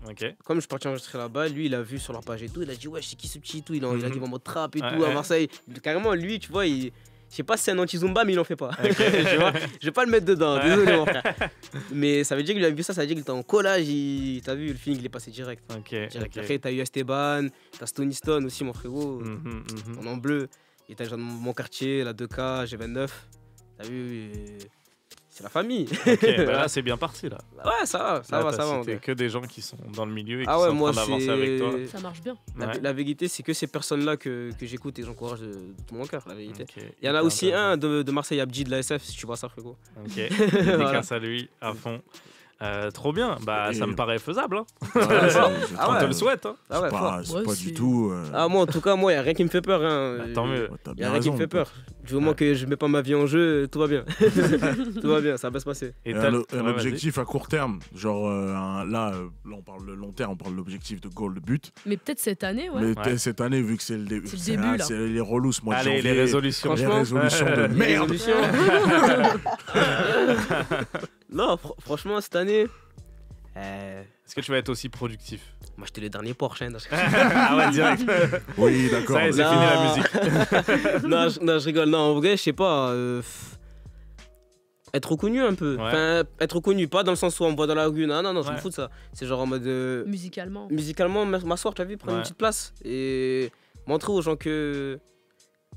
Comme je suis parti enregistrer là-bas, lui il a vu sur leur page et tout, il a dit ouais, c'est qui ce petit et tout, il a dit vraiment trap et tout à Marseille. Carrément, lui, tu vois, je sais pas si c'est un anti-Zumba, mais il en fait pas. Tu vois, je vais pas le mettre dedans, désolé mon frère. Mais ça veut dire qu'il a vu ça veut dire qu'il était en collage, t'as vu, le feeling il est passé direct. Après, t'as eu Esteban, t'as Stony Stone aussi, mon frérot, en bleu. Et t'as mon quartier, la 2K, G29. T'as vu, c'est la famille. Là, c'est bien parti là. Ouais, ça va. C'était que des gens qui sont dans le milieu et qui ouais, sont en train d'avancer avec toi. Ça marche bien. La vérité, c'est que ces personnes-là que j'écoute et j'encourage de tout mon cœur, la vérité. Il y en a aussi un de Marseille, Abdi de la SF, si tu vois ça, frérot. Dédicace à lui, à fond. Trop bien, ça me paraît faisable. Hein. On te le souhaite. Hein. C'est pas du tout. Moi, en tout cas, il n'y a rien qui me fait peur. Hein. Tant mieux. Il n'y a rien qui me fait peur. Du moment que je mets pas ma vie en jeu, tout va bien. Tout va bien, ça va se passer. Et un objectif à court terme, genre là, on parle de long terme, on parle de l'objectif de goal, de but. Mais peut-être cette année, Mais peut-être cette année, vu que c'est le début. C'est le début, là. C'est les relous, ce mois de janvier. Les résolutions. Les résolutions de merde. Non, franchement, cette année. Est-ce que tu vas être aussi productif? Moi, j'étais le dernier Porsche. Ah ouais, direct. Oui, d'accord. Ça y est, c'est fini la musique. non, je rigole. Non, en vrai, je sais pas. Être reconnu un peu. Enfin, être reconnu, pas dans le sens où on me voit dans la rue. Non, je me fous de ça. C'est genre en mode. Musicalement, m'asseoir, tu as vu, prendre une petite place. Et montrer aux gens que.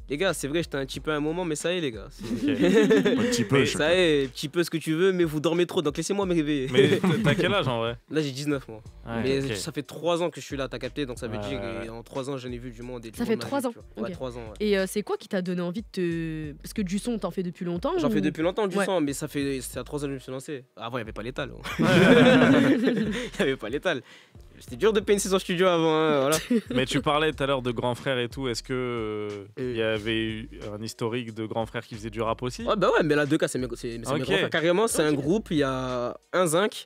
Les gars, c'est vrai, j'étais un petit peu à un moment, mais ça y est, les gars. Un petit peu, ça y est, petit peu ce que tu veux, mais vous dormez trop, donc laissez-moi me réveiller. Mais t'as quel âge en vrai? Là, j'ai 19 mois. Mais ça fait 3 ans que je suis là, t'as capté, donc ça veut dire qu'en 3 ans, j'en ai vu du monde. Ça fait 3 ans. Ouais, 3 ans. Et c'est quoi qui t'a donné envie de te. Parce que du son, t'en fais depuis longtemps? J'en fais depuis longtemps du son, mais c'est à 3 ans que je me suis lancé. Avant, il n'y avait pas l'étal. Il n'y avait pas l'étal. C'était dur de payer une saison studio avant. Hein, voilà. Mais tu parlais tout à l'heure de grands frères et tout. Est-ce que il y avait eu un historique de grands frères qui faisaient du rap aussi? Ouais, mais la 2K, c'est mes grands frères. Carrément, c'est un groupe. Il y a un zinc,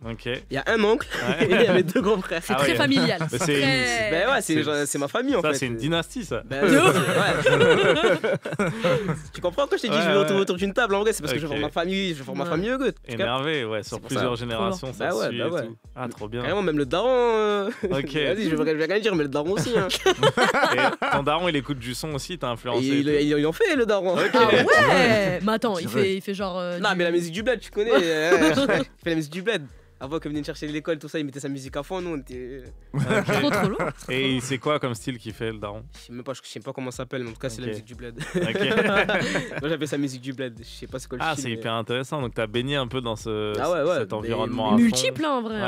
il y a un oncle et il y a mes 2 grands frères. C'est très familial. C'est ma famille en fait. Ça, c'est une dynastie, ça. Tu comprends quand je t'ai dit je vais retrouver autour d'une table? En vrai, c'est parce que je forme ma famille, ma famille good. Énervé, sur plusieurs générations, ça suit et tout. Ah, trop bien. Carrément, même le daron. Vas-y, je vais rien dire, mais le daron aussi. Hein. Et ton daron, il écoute du son aussi, t'as influencé. Il en fait, le daron. Ah ouais. Mais attends, il fait genre. Non, mais la musique du bled, tu connais. Il fait la musique du bled. Avant qu'il vienne chercher l'école, tout ça, il mettait sa musique à fond, nous on était. Trop lourd. Et c'est quoi comme style qu'il fait, le daron? Je sais pas comment ça s'appelle, mais en tout cas, c'est la musique du bled. Moi j'appelle ça musique du bled. Je sais pas c'est quoi le style. C'est hyper intéressant. Donc t'as baigné un peu dans cet environnement. Multiple, en vrai.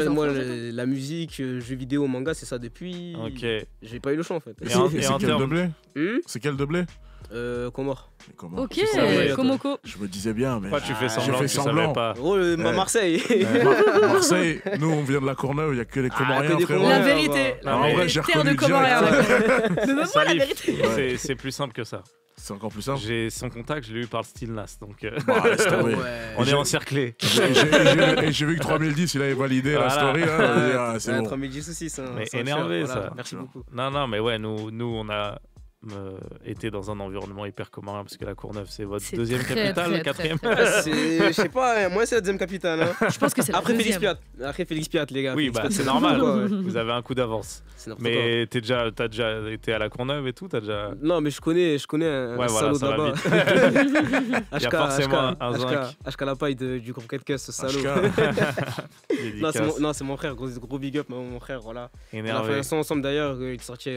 Moi, la musique, jeux vidéo, manga, c'est ça depuis. J'ai pas eu le choix en fait. Et c'est quel de blé? C'est quel de blé? Comore. Ok, Komoko. Je me disais bien, mais. Pourquoi tu fais semblant que tu savais pas? Marseille. Marseille, nous on vient de la Courneuve, il n'y a que les Comoriens, frérot. La vérité. En vrai, j'ai reconnu Mais même moi, la vérité. C'est plus simple que ça. C'est encore plus simple. J'ai son contact, je l'ai eu par le style Nas, donc on est encerclé. Et j'ai vu que 3010 il avait validé la story. C'est bon. 3010 aussi, ça. Mais énervé, ça. Merci beaucoup. Non, mais ouais, nous on a été dans un environnement hyper commun parce que la Courneuve, c'est votre C'est deuxième très, capitale, très, quatrième. très, très- Je sais pas, moi c'est la deuxième capitale. Hein. Je pense que c'est la Après Félix deuxième. Piat. Après Félix Piat, les gars. Oui, Félix bah Piat, c'est n'importe normal. quoi, ouais. Vous avez un coup d'avance. C'est n'importe quoi. Mais t'as déjà été à la Courneuve et tout, t'as déjà. Non, mais je connais un Ouais, voilà, salaud ça va là-bas. vite. Il y a forcément un zinc. HK la paille du groupe Quelqu'un, ce salaud. Dédicace. Non, c'est mon frère, gros big up, mon frère, voilà. On a fait Énervé. un son ensemble d'ailleurs, il est sorti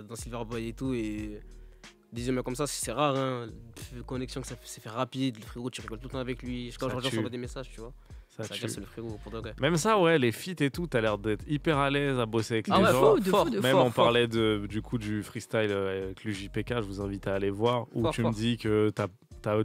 dans Silverboy et tout. Et des humains comme ça, c'est rare. Hein. Connexion, que ça c'est fait rapide. Le frérot, tu rigoles tout le temps avec lui. Quand Ça je tue. reçois des messages, tu vois. Ça Ça veut tue. dire c'est le frérot pour de vrai. Même ça, ouais, les feats et tout, t'as l'air d'être hyper à l'aise à bosser avec Ah les ouais, gens. fou, de fou, de Même fort, on fort. parlait du coup du freestyle avec le JPK, je vous invite à aller voir, où Fort, tu fort. me dis que t'as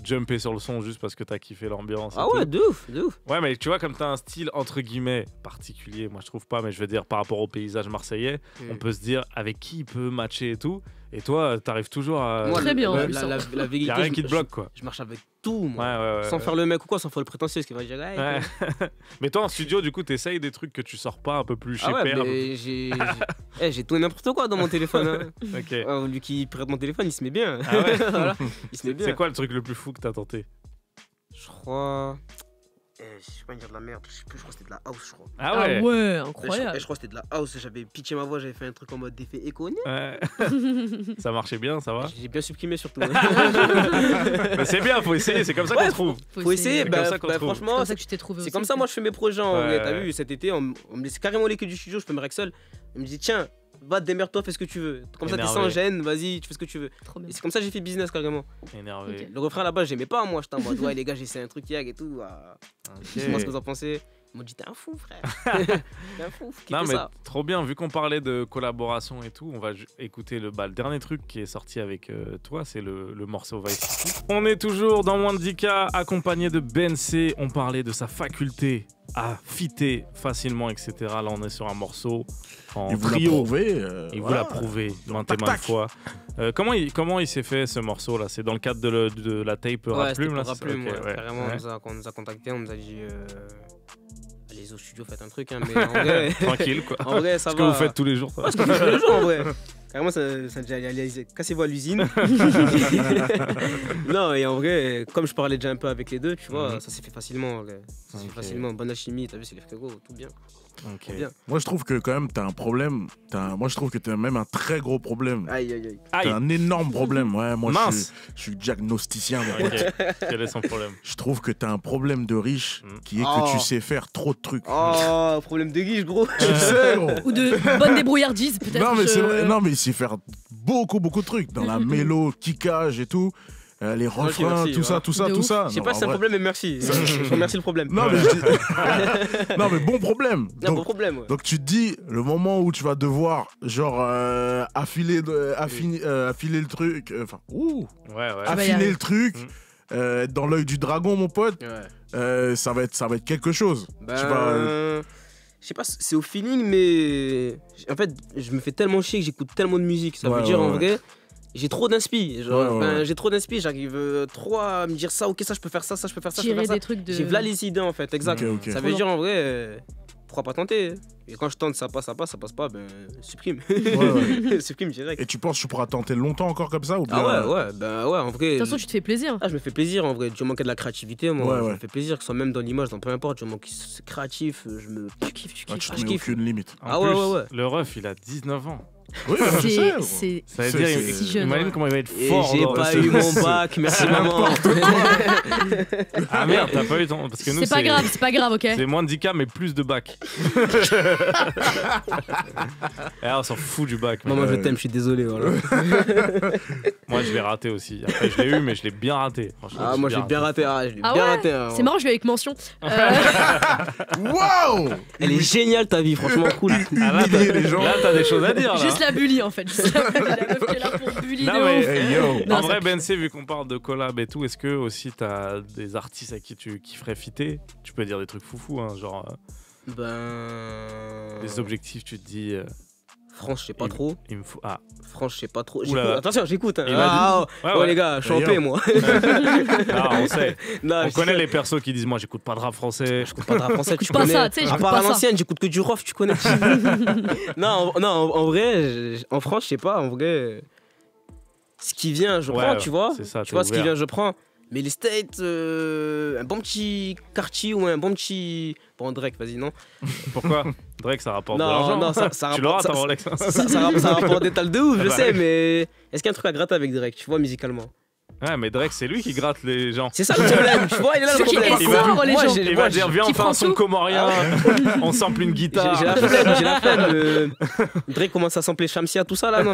jumpé sur le son juste parce que t'as kiffé l'ambiance. et Ah tout. ouais, de ouf, de ouf. Ouais, mais tu vois, comme t'as un style entre guillemets particulier, moi je trouve pas, mais je veux dire par rapport au paysage marseillais, on peut se dire avec qui il peut matcher et tout. Et toi, t'arrives toujours à. Moi, Très bien, en la, plus, la, hein. la, la vérité, Y a rien je- qui te bloque, quoi. Je marche avec tout, moi. Ouais. Sans faire le mec ou quoi, sans faire le prétentieux, ce qui va dire. Hey, Ouais. quoi. Mais toi en studio, du coup, t'essayes des trucs que tu sors pas un peu plus chez Ah ouais, Père. mais j'ai tout et n'importe quoi dans mon téléphone. Hein. Ok. Lui qui prête mon téléphone, il se met bien. Ah ouais Voilà, il se met bien. C'est quoi le truc le plus fou que t'as tenté? Je crois. Je sais pas dire de la merde, je sais plus, je crois que c'était de la house, je crois. Ah ouais. Ah ouais, Je incroyable. crois que c'était de la house, j'avais pitché ma voix, j'avais fait un truc en mode d'effet écho. Ouais. Ça marchait bien, ça va? J'ai bien supprimé surtout. Mais c'est bien, faut essayer, c'est comme ça qu'on Ouais, trouve. Faut essayer, C'est comme ça qu'on trouve. C'est franchement, comme ça que tu t'es trouvé c'est aussi. comme ça moi je fais mes projets en vrai. T'as Ouais. vu, cet été, on me laisse carrément les clés du studio, je peux me règle seul. On me dit, tiens, va démerde-toi, fais ce que tu veux. Comme ça, t'es Énervé. sans gêne, vas-y, tu fais ce que tu veux. Trop bien. Et c'est comme ça que j'ai fait business carrément. Énervé. Ok. Le refrain là-bas, j'aimais pas, moi, j'étais en mode, ouais, les gars, j'ai essayé un truc hier et tout. Dis-moi ce que vous en pensez. Ils m'ont dit, t'es un fou, frère. T'es un fou, qui Non fait mais ça? trop bien, vu qu'on parlait de collaboration et tout, on va écouter le dernier truc qui est sorti avec toi, c'est le morceau Vice City. On est toujours dans Moins de 10K, accompagné de BNC, on parlait de sa faculté à fitter facilement, etc. Là on est sur un morceau en Il vous l'a trio. prouvé. Il vous voilà. l'a prouvé maintes et Tac, maintes tac. fois. Comment il s'est fait ce morceau là? C'est dans le cadre de la tape Ouais, Rap c'était Plume là? pour Rap c'est ça? Plume, Ok, ouais. Carrément, ouais. on nous a contactés, on nous a dit, allez au studio, faites un truc, hein, mais en vrai, Tranquille quoi. en vrai, ça Ce va. que vous faites tous les jours. Ouais, ce que je fais tous les jours en vrai. Carrément, ça dit, allez, cassez-vous à l'usine. Non, et en vrai, comme je parlais déjà un peu avec les deux, tu vois, ça s'est fait facilement. Ouais. Ça s'est fait Ok. facilement, bonne alchimie, t'as vu, c'est les frérots, tout bien. Ok. Bien. Moi, je trouve que quand même, t'as un problème. Moi, je trouve que t'as même un très gros problème. Aïe, aïe, aïe. Aïe. T'as un énorme problème. Ouais, moi, Mince. je suis diagnosticien. mon pote. Ok. Quel est son problème? Je trouve que t'as un problème de riche qui est que Oh. tu sais faire trop de trucs. Oh, problème de guiche, gros. Tu sais, gros. Ou de bonne débrouillardise, peut-être. Non, mais c'est vrai. Non, mais il sait faire beaucoup de trucs. Dans la mélo, kickage et tout. Les refrains, merci, tout ça, ouais. tout ça, De tout ouf. ça. Je sais Non, pas en si c'est un vrai. problème, mais merci. Je remercie le problème. Non, mais je dis- non, mais bon problème. Non, Donc, bon problème. Ouais. donc tu te dis, le moment où tu vas devoir, genre, affiler le truc, enfin, Ouais. Ah bah, y affiner arrive. le truc, Mm. être dans l'œil du dragon, mon pote, Ouais. ça va être quelque chose. Ben, Tu vas, je sais pas, c'est au feeling, mais en fait, je me fais tellement chier que j'écoute tellement de musique. Ça Ouais, veut dire ouais, en ouais. vrai, j'ai trop d'inspi. Genre, Ouais, ouais. j'ai trop d'inspi, j'arrive trop à me dire ça, ok, ça je peux faire ça, ça je peux faire ça, je peux Tirer faire ça. des trucs de. J'ai là les idées en fait, exact. Ok, ok. Ça Trop veut dire en vrai, pourquoi pas tenter? Et quand je tente, ça passe pas, ben supprime. Ouais, Supprime direct. Et tu penses que tu pourras tenter longtemps encore comme ça ou bien... Ah ouais, ben ouais, en vrai. De toute façon, tu te fais plaisir. Ah, je me fais plaisir en vrai. Dieu manquait de la créativité, moi. Ouais, Je ouais. me fais plaisir, que ce soit même dans l'image, dans peu importe. Dieu manque c'est créatif. Je me. Tu kiffes, tu Ah, kiffes. tu Ah, te je mets kiffe. aucune limite. En Ah ouais, plus, ouais, ouais. le ref, il a 19 ans. Oui, je sais, gros. C'est. Ça veut C'est- dire, c'est- si jeune, imagine ouais. comment il va être Et fort. j'ai dans- pas c'est- eu mon bac, merci maman. Ah merde, t'as pas eu ton. Parce que nous, C'est pas grave, c'est pas grave, ok. C'est moins de 10K, mais plus de bac. Et on s'en fout du bac. Maman, je Ouais. t'aime, je suis désolé. Voilà. Moi, je l'ai raté aussi. Après, je l'ai eu, mais je l'ai bien raté. Franchement, Ah, moi, j'ai bien raté. Ah, je l'ai Ah bien ouais raté. hein. C'est marrant, je vais avec mention. Waouh. Elle est géniale ta vie, franchement cool. Ah, là, Humilier les gens. là, t'as des choses à dire. Là. Juste la bully en fait. Juste la bully, la meuf qui est là pour bully Non, de mais- ouf. Hey, yo. Non, En ça vrai, pue. BNC, vu qu'on parle de collab et tout, est-ce que aussi t'as des artistes à qui tu kifferais fitter? Tu peux dire des trucs foufou, hein, genre Ben. des objectifs, tu te dis, France, je sais pas trop. il me faut. Ah, France, je sais pas trop. Oula. J'écoute. Attention, j'écoute. hein. Il m'a Ah, ouais, oh, ouais. les gars, je suis en Yo. paix, moi. Ah, on sait. Non, On je connaît sais- les persos qui disent, moi, j'écoute pas de rap français. J'écoute pas de rap français, tu J'écoute pas connais. ça, tu sais, À j'écoute part pas à ça. l'ancienne, j'écoute que du rof, tu connais. Non, en vrai, en France, je sais pas, en vrai. ce qui vient, je Ouais, prends, tu vois. c'est ça, Tu t'es vois, ce qui ouvert. vient, je prends. Mais les States, un bon petit quartier ou un bon petit. Bon, Drake, vas-y, non. Pourquoi Drake, ça rapporte de Non, l'argent. non, ça Tu l'auras, rapporte. ta Rolex. Ça rapporte des tales de ouf, je Bah sais, oui. mais est-ce qu'il y a un truc à gratter avec Drake, tu vois, musicalement? Ouais, mais Drake, c'est lui qui gratte les gens. C'est ça le problème, tu vois, il est là le C'est qui problème. essore les Moi, gens. j'ai- Il moi, va dire, viens, on qui fait un prend son tout. comorien, on sample une guitare. J'ai la flemme. Drake commence à sampler Shamsia, tout ça là. Non.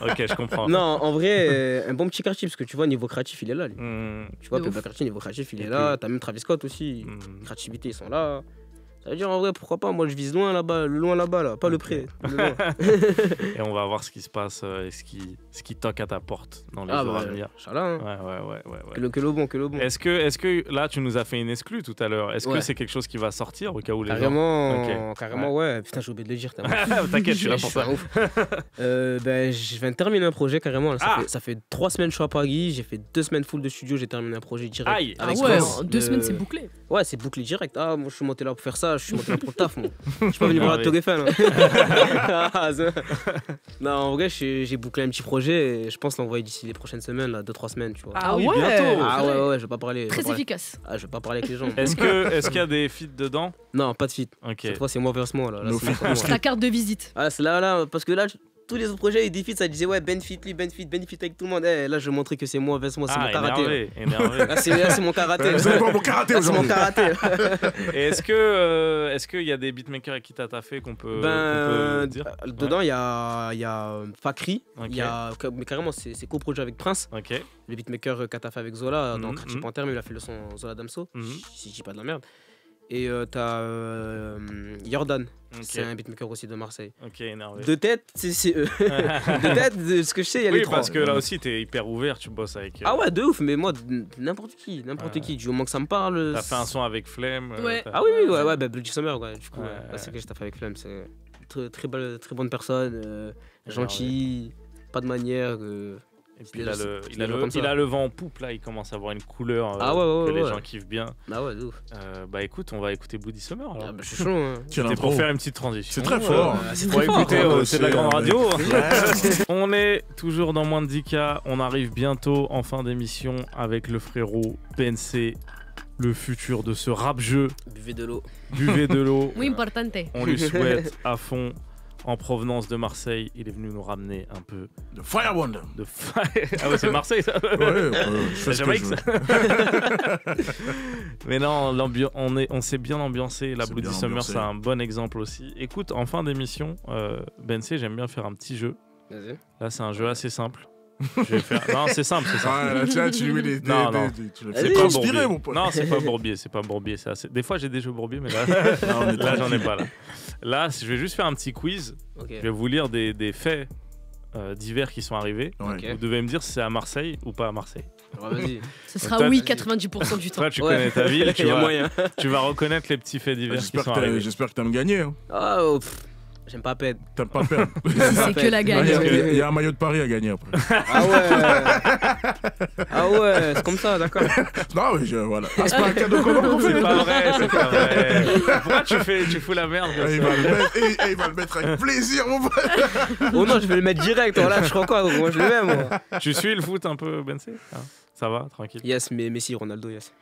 Ok, je comprends. Non, en vrai, un bon petit quartier, parce que tu vois, niveau créatif, il est là. Lui. Tu vois, De Playboy ouf. Cartier, niveau créatif, il est là. T'as même Travis Scott aussi. Créativité, ils sont là. Ça veut dire, en vrai, pourquoi pas, moi je vise loin là-bas, là, pas le près. Le loin. Et on va voir ce qui se passe et ce qui toque à ta porte dans les jours à venir. Inch'Allah, hein. Ouais. Que le bon. Est-ce que là, tu nous as fait une exclue tout à l'heure? Est-ce que Ouais. c'est quelque chose qui va sortir au cas où les Carrément, Ok. carrément, ouais. Putain, j'ai oublié de le dire. T'inquiète, je suis là pour suis ça. un ouf. Je viens de terminer un projet carrément. Là. Ah. Ça fait 3 semaines que je suis à Paris. J'ai fait 2 semaines full de studio. J'ai terminé un projet direct. Aïe. Ah avec ouais, Prince. en 2 semaines, c'est bouclé. Ouais, c'est bouclé direct. Ah, moi je suis monté là pour faire ça. Je suis monté là pour le taf. Moi. Je suis pas venu voir la Tour Eiffel. Non, en vrai, j'ai bouclé un petit projet et je pense l'envoyer d'ici les prochaines semaines, là, 2-3 semaines, tu vois. Ah oui, ouais. bientôt. Ah ouais, je vais pas parler. Très je vais pas efficace. parler- Ah, je vais pas parler avec les gens. Est-ce qu'il y a des feats dedans? Non, pas de feat. Ok. Cette fois, c'est moi versus moi. Là, No c'est feat, moi. no Ta carte de visite. Ah, c'est là, parce que là, tous les autres projets, des feats, ça disait ouais, Ben feat, lui, Ben feat avec tout le monde. Eh, là, je vais montrer que c'est moi versus moi, c'est Ah, mon karaté. là. énervé. Là, c'est mon karaté. Vous allez voir mon karaté Là, c'est mon aujourd'hui. karaté. Et est-ce qu'il y a des beatmakers avec qui t'as taffé qu'on peut dire? Dedans, il y a Fakri. Ok. Il y a, mais carrément, c'est coprojet avec Prince. Ok. Le beatmaker qu'a fait avec Zola dans Mhm, Quartier Panthère, mais il a fait le son Zola Damso, Mhm. si je dis pas de la merde. Et t'as Jordan, Ok. c'est un beatmaker aussi de Marseille. Ok, énervé. De tête, c'est eux. De tête, de ce que je sais, il y a Oui, les trois. parce que là aussi, t'es hyper ouvert, tu bosses avec. Ah ouais, de ouf, mais moi, n'importe qui, du moment que ça me parle. T'as fait un son avec Flemme. Ouais. Ah oui, bah Bloody Summer, ouais, du coup, Ouais, là, c'est ouais. que je t'ai fait avec Flemme, c'est très bonne personne, gentil, pas de manière. Et puis il a C'est le vent en poupe là, il commence à avoir une couleur Ah ouais, que les ouais. gens kiffent bien. Ah ouais, de ouf. Bah écoute, on va écouter Bloody Summer alors. Ah bah, je suis chaud. Hein. Quelle C'était intro. pour faire une petite transition. C'est très fort. C'est Pour très fort. écouter, hein. c'est de la C'est, grande radio. ouais. On est toujours dans moins de 10K. On arrive bientôt en fin d'émission avec le frérot PNC, le futur de ce rap-jeu. Buvez de l'eau. Buvez de l'eau. Muy importante. On lui souhaite à fond. En provenance de Marseille, il est venu nous ramener un peu The Fire Wonder. de fire. Ah ouais, c'est Marseille ça. Ouais, je fais La ce que Jamaïque, je veux. ça. Mais non, on s'est bien ambiancé. La C'est Bloody bien Summer, ambiancé. c'est un bon exemple aussi. Écoute, en fin d'émission, Ben C, j'aime bien faire un petit jeu. Vas-y. Là, c'est un jeu assez simple. Je vais faire... Non, c'est simple, c'est simple. Ah, là, tiens, tu lui mets des. Non, non. Tu le Allez, fais pas transpirer, Bourbier. mon pote. Non, c'est pas Bourbier, c'est pas Bourbier. C'est assez... Des fois, j'ai des jeux Bourbier, mais là, Là, on est là j'en ai tranquille. pas. Là, je vais juste faire un petit quiz. Ok. Je vais vous lire des faits divers qui sont arrivés. Ouais. Ok. Vous devez me dire si c'est à Marseille ou pas à Marseille. Ouais, vas-y. Ce sera Toi, oui tu- 90% du temps. Toi, tu Ouais. connais ta ville, Il y a moyen. tu vas reconnaître les petits faits divers qui J'espère sont que arrivés. j'espère que t'aimes gagner. Hein. Ah, j'aime pas perdre. T'aimes pas perdre. C'est que la Il gagne. y a un maillot de Paris à gagner après. Ah ouais. Ah ouais, c'est comme ça, d'accord. Non, mais voilà. Ah, c'est pas un cadeau commun qu'on fait. C'est pas vrai, c'est pas vrai. Pourquoi tu fous la merde comme Ah, il ça va le mettre, il va le mettre avec plaisir, mon pote. Oh non, je vais le mettre direct. Voilà, je crois quoi. Moi, je le mets, moi. Tu suis le foot un peu, Ben C? Ça va, tranquille. Yes, mais Messi, Ronaldo, yes.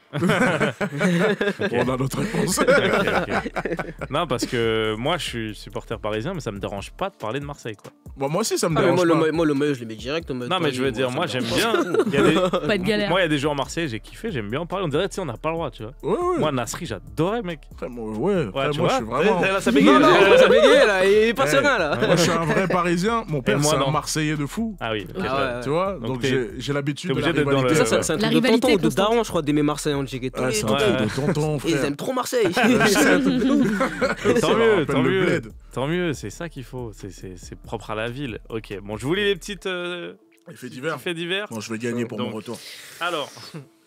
On a notre réponse. Ok, ok. Non, parce que moi, je suis supporter parisien, mais ça me dérange pas de parler de Marseille, quoi. Bon, moi aussi, ça me Ah, mais dérange pas. moi, le maillot, je le mets direct. Non, mais je veux dire, moi, ça me j'aime dérange bien. Il y a des... Pas de galère. Moi, il y a des joueurs marseillais, j'ai kiffé, j'aime bien en parler. On dirait, tu sais, on n'a pas le droit, tu vois. Ouais, ouais. Moi, Nasri, j'adorais, mec. Après, moi, Ouais, tu moi je vois, suis vraiment. là, ça pas. bégaye. Non, non, ça bégaye là. Il est pas Eh, serein là. Moi, je suis un vrai Parisien. Mon père, moi, c'est non. un Marseillais de fou. Ah oui, ok. Ah ouais. Tu vois, Donc donc t'es- j'ai l'habitude t'es de la obligé d'être dans rivalité. le- Ça, c'est un La truc de rivalité tonton ou de constante. daron, je crois, d'aimer Marseille en Djigé. Ouais, c'est un Ouais. truc de tonton, Ils frère. aiment trop Marseille. Tant Ça me mieux, rappelle tant le mieux. bled. Tant mieux, c'est ça qu'il faut. C'est propre à la ville. Ok, bon, je vous lis les petites Il fait divers. faits divers. Bon, je vais gagner pour Donc, mon retour. Alors,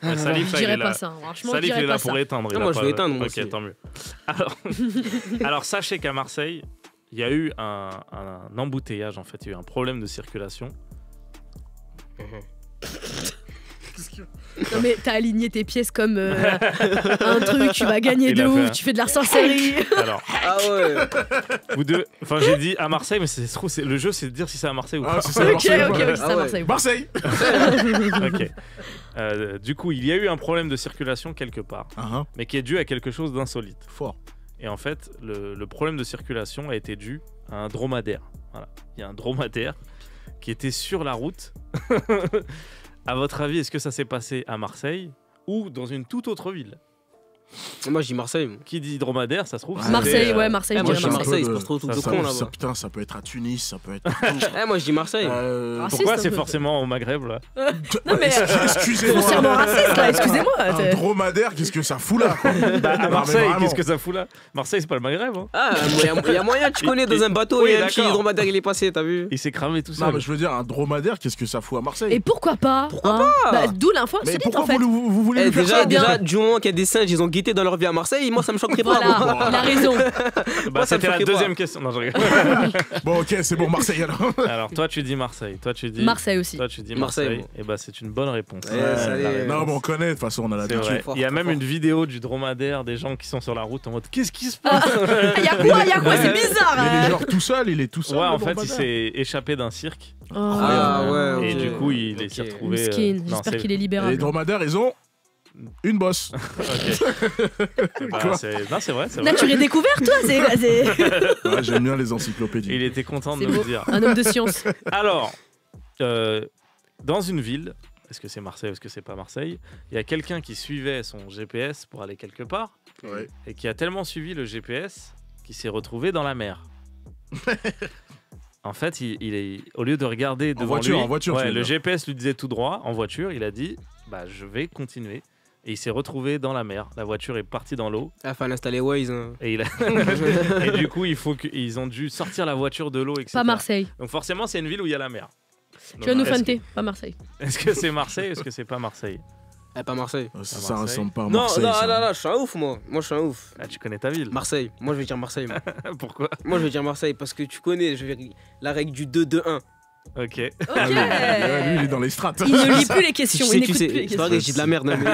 Salif, Je là, il est dirais là. pas ça. Franchement, je Salif, il dirais est là pas pour ça. éteindre. il Non, a moi, je pas- vais éteindre, moi Ok, aussi. tant mieux. Alors, sachez qu'à Marseille, il y a eu un embouteillage, en fait. Il y a eu un problème de circulation. Non mais t'as aligné tes pièces comme un truc, tu vas gagner de ouf, tu fais de la sorcellerie. Alors, Ah ouais. vous deux, enfin j'ai dit à Marseille, mais le jeu c'est de dire si c'est à Marseille ou pas. c'est ça, Marseille, Ok, ouais. c'est à Marseille. Marseille. Ok. Du coup, il y a eu un problème de circulation quelque part, mais qui est dû à quelque chose d'insolite. Fort. Et en fait, le problème de circulation a été dû à un dromadaire. Voilà. Il y a un dromadaire qui était sur la route. À votre avis, est-ce que ça s'est passé à Marseille ou dans une toute autre ville? Moi, je dis Marseille. Moi. Qui dit dromadaire, ça se trouve Marseille, ouais, Marseille. Moi, je dis Marseille. Marseille, c'est pas trop tout de con là-bas. Putain, ça peut être à Tunis, ça peut être. Moi, je dis Marseille. Pourquoi c'est forcément au Maghreb là? Non mais excusez-moi. foncièrement raciste là, excusez-moi. Un dromadaire, qu'est-ce que ça fout là quoi? À Marseille, qu'est-ce que ça fout là? Marseille, c'est pas le Maghreb. Hein. Ah, il y a moyen, tu connais, dans un bateau, oui, il y a un petit d'accord. dromadaire, il est passé, t'as vu? Il s'est cramé tout seul. Non, mais je veux dire, un dromadaire, qu'est-ce que ça fout à Marseille? Et pourquoi pas? Pourquoi pas? Bah, d'où l'info Mais insolite pourquoi en fait. vous voulez lui faire ça? Déjà, du moment qu'il y a des singes, ils ont guetté dans leur vie à Marseille, moi, ça me choquerait pas. Voilà, moi. il a raison. Bah, ça me c'était la choquait deuxième pas. question. Non, je rigole. Bon, ok, c'est bon, Marseille alors. Alors, toi, tu dis Marseille. Toi, tu dis Marseille aussi. Toi, tu dis Marseille, Marseille. Et bah, c'est une bonne réponse. Non, mais on connaît, de toute façon, on a C'est l'habitude. vrai. Il y a même une vidéo du dromadaire, des gens qui sont sur la route en mode qu'est-ce qui se passe? Il y a quoi? C'est bizarre. Il est genre tout seul, il est tout seul. Ouais, le en fait, il dromadaire. s'est échappé d'un cirque. Ah ouais, Et ok. du coup, il s'est retrouvé. Miskin, non, j'espère c'est- qu'il est Et les libérable. dromadaires, ils ont une bosse. Bah, Quoi non, c'est vrai. Nature et découverte, toi, c'est Ouais, j'aime bien les encyclopédies. Il était content de c'est nous beau. le dire. Un homme de science. Alors, dans une ville, est-ce que c'est Marseille ou est-ce que c'est pas Marseille, il y a quelqu'un qui suivait son GPS pour aller quelque part Ouais. et qui a tellement suivi le GPS qu'il s'est retrouvé dans la mer. En fait, il est, au lieu de regarder devant voiture, lui, en voiture, ouais, tu veux le dire. GPS lui disait tout droit. En voiture, il a dit bah, je vais continuer. Et il s'est retrouvé dans la mer. La voiture est partie dans l'eau. Il fallait installer Waze. Hein. Et, et du coup, ils ont dû sortir la voiture de l'eau, etc. Pas Marseille. Donc forcément, c'est une ville où il y a la mer. Tu vas nous est-ce que- fanter, pas Marseille. Est-ce que c'est Marseille ou est-ce que c'est pas Marseille? Pas Marseille. Ça Marseille. ressemble pas à Non, Marseille. non, ça. non, je suis un ouf, moi. Moi, je suis un ouf. Ah, tu connais ta ville. Marseille. Moi, je vais dire Marseille. Moi, Pourquoi? Moi, je vais dire Marseille parce que tu connais la règle du 2-2-1. Ok. Ok. Ouais, lui, il est dans les strates. Il ne lit plus les questions, Tu sais, il tu n'écoute sais. plus les C'est pas questions. vrai que je dis de la merde. Non, mais...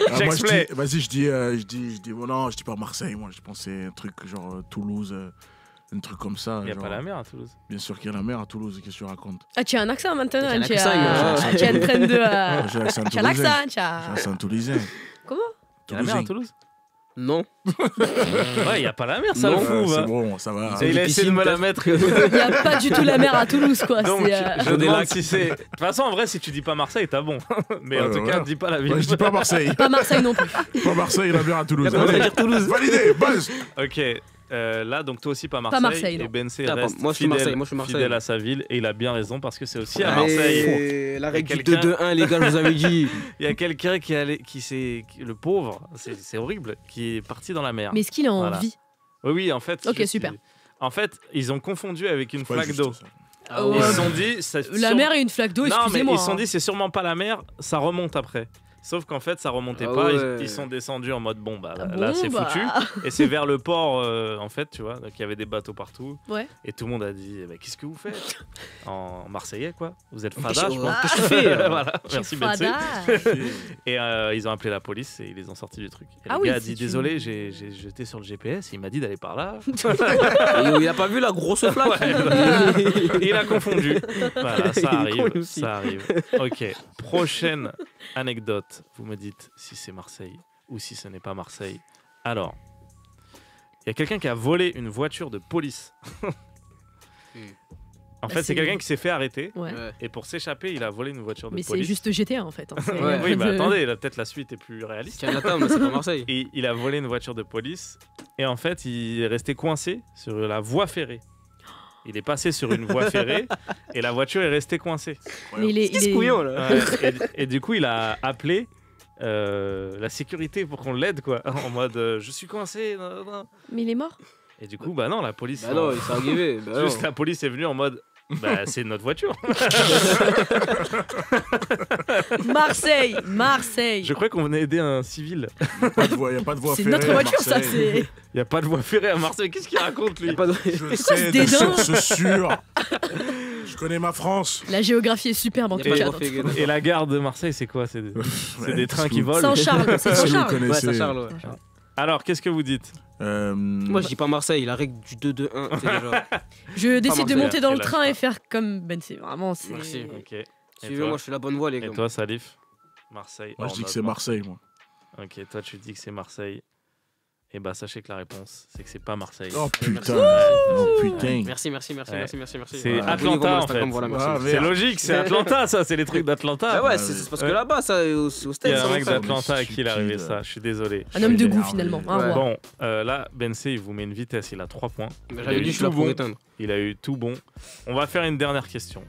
Ah, moi, je J'explique. dis, vas-y, je dis, bon, non, je dis pas Marseille, moi, je pensais un truc genre Toulouse, un truc comme ça. Il n'y a genre, pas la mer à Toulouse. Bien sûr qu'il y a la mer à Toulouse, qu'est-ce que tu racontes? Ah, tu as un accent maintenant. J'ai un Tu accent, as ouais. un train de. J'ai l'accent Tu as toulousain. l'accent, tu J'ai as. l'accent toulousain. Comment? Il y a la mer à Toulouse? Non. Ouais, il n'y a pas la mer, ça le Ouais, fout. c'est hein. bon, ça va. Et il a Des essayé de me la piscines, mettre. Il n'y a pas du tout la mer à Toulouse, quoi. Donc, C'est, je demande si c'est. De toute façon, en vrai, si tu dis pas Marseille, t'as bon. Mais en Ouais, tout cas, ouais. dis pas la ville. Ouais, je dis pas Marseille. Pas Marseille non plus. Pas Marseille, la mer à Toulouse. Y a pas besoin de Allez, dire Toulouse. validé, buzz. Ok. Là, donc toi aussi pas Marseille. Marseille, non. Et Bensé Ah, reste moi, je suis fidèle, Marseille, moi, je suis Marseille. fidèle à sa ville et il a bien raison parce que c'est aussi à Marseille. Allez, la règle du Quelqu'un- 2-2-1, les gars, je vous avais dit. Il y a quelqu'un le pauvre, c'est horrible, qui est parti dans la mer. Mais est-ce qu'il a Voilà. envie? Oui, en fait. Ok, super. En fait, ils ont confondu avec une Pas flaque juste d'eau. ça. Ah ouais. Ils se sont dit. ça- La sur- mer et une flaque d'eau, Non, mais excusez-moi. ils se sont dit, c'est sûrement pas la mer, ça remonte après. Sauf qu'en fait, ça remontait Ah pas. ouais. Ils sont descendus en mode bon, bah Ah là, bon, c'est bah. foutu. Et c'est vers le port, en fait, tu vois. Donc il y avait des bateaux partout. Ouais. Et tout le monde a dit, eh ben, qu'est-ce que vous faites en Marseillais, quoi? Vous êtes fada, je pense. Qu'est-ce que tu fais Voilà, merci Betsy. Fada. Et ils ont appelé la police et ils les ont sortis du truc. Et Ah le oui, gars a si dit tu- désolé, j'étais sur le GPS, il m'a dit d'aller par là. Il a pas vu la grosse flaque. Ouais, il a confondu. Voilà, ça Il est arrive, con, aussi. ça arrive. Ok, prochaine anecdote. Vous me dites si c'est Marseille ou si ce n'est pas Marseille. Alors, il y a quelqu'un qui a volé une voiture de police. En fait, c'est c'est- quelqu'un qui s'est fait arrêter Ouais. et pour s'échapper, il a volé une voiture de Mais c'est police. juste GTA en fait. Hein. C'est- Ouais. Oui, bah je- attendez, là, peut-être la suite est plus réaliste. Tiens, attends, mais c'est pas Marseille. Et il a volé une voiture de police et en fait, il est resté coincé sur la voie ferrée. Il est passé sur une voie ferrée et la voiture est restée coincée. Mais il est. Qu'est-ce couillon là? Et du coup, il a appelé la sécurité pour qu'on l'aide, quoi. En mode, je suis coincé. nan, nan, nan. Mais il est mort. Et du coup, bah non, la police. Bah non, il s'est arrivé. Bah non. juste la police est venue en mode, bah c'est notre voiture. Marseille, Marseille. Je crois qu'on venait aider un civil. Il n'y a pas de voie C'est ferrée notre à voiture, ça. Marseille. C'est. Il n'y a pas de voie ferrée à Marseille. Qu'est-ce qu'il raconte, lui? Y a pas de- Je ce sais de dédain sources sûres. Je connais ma France. La géographie est superbe en tout cas. Et la gare de Marseille, c'est quoi? C'est des trains qui volent. Saint-Charles, c'est Saint-Charles. Ouais, Saint-Charles, ouais. Alors, qu'est-ce que vous dites? Moi, je dis pas Marseille, la règle du 2-2-1. Je décide de monter dans le Et là, train et faire comme Bensé. Vraiment, c'est. Merci. Ok. Et Suivez-moi, toi, je suis la bonne voie, les gars. Et toi, Salif? Marseille. Moi, je hors dis que note, c'est Marseille, moi. Ok, toi, tu dis que c'est Marseille. Et bah, sachez que la réponse, c'est que c'est pas Marseille. Oh putain. Oh putain. Merci. C'est Atlanta, en fait. Voilà, merci. C'est logique, c'est Atlanta, ça, c'est les trucs d'Atlanta. Ah ouais, c'est parce que là-bas, ça, au Il States, y a un mec ça. d'Atlanta à qui il est arrivé ça, je suis désolé. Un homme de goût finalement. Un roi. Bon, là, Bensé, il vous met une vitesse, il a 3 points. J'avais dit, je suis là pour éteindre. Il a eu tout bon. On va faire une dernière question.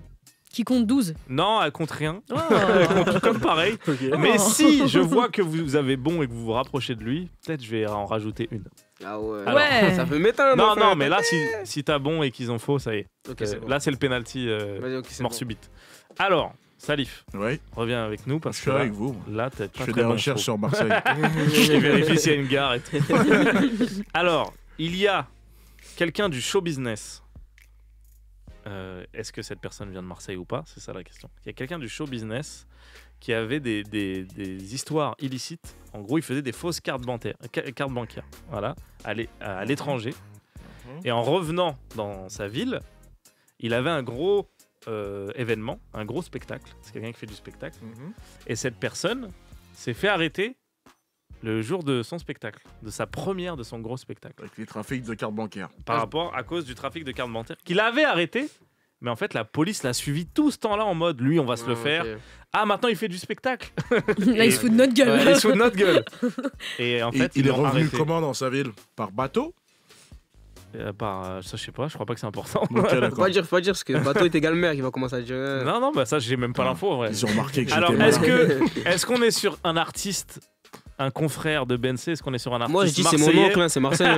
Qui compte 12. Non, elle compte rien. Oh. Elle compte comme pareil. Okay. Mais si je vois que vous avez bon et que vous vous rapprochez de lui, peut-être je vais en rajouter une. Ah ouais. Alors, ça peut m'éteindre. Non, non, mais là, si t'as bon et qu'ils ont faux, ça y est. Okay, bon. Là, c'est le penalty mort subite. Alors, Salif, reviens avec nous parce que là, avec vous. Là, tu fais des recherches sur Marseille. Je vérifie s'il y a une gare et tout. Alors, il y a quelqu'un du show business. Est-ce que cette personne vient de Marseille ou pas? C'est ça la question. Il y a quelqu'un du show business qui avait des histoires illicites. En gros, il faisait des fausses cartes bancaires, voilà, à l'étranger. Et en revenant dans sa ville, il avait un gros événement, un gros spectacle. C'est quelqu'un qui fait du spectacle. Et cette personne s'est fait arrêter le jour de son spectacle, de sa première de son gros spectacle. Avec les trafics de cartes bancaires. À cause du trafic de cartes bancaires qu'il avait arrêté. Mais en fait, la police l'a suivi tout ce temps-là en mode, lui, on va se le faire. Okay. Ah, maintenant, il fait du spectacle. Là, il se fout de notre gueule. Il se fout de notre gueule. Et en fait, il est revenu arrêté. Comment dans sa ville? Par bateau? Ça, je sais pas, je crois pas que c'est important. Okay, faut pas dire, parce que le bateau est égal mer qui va commencer à dire. Non, bah ça, j'ai même pas l'info en vrai. Ils ont remarqué que alors, est-ce qu'on est sur un artiste, un confrère de Bensé? Est-ce qu'on est sur un artiste Moi, je dis c'est mon oncle, c'est Marseille.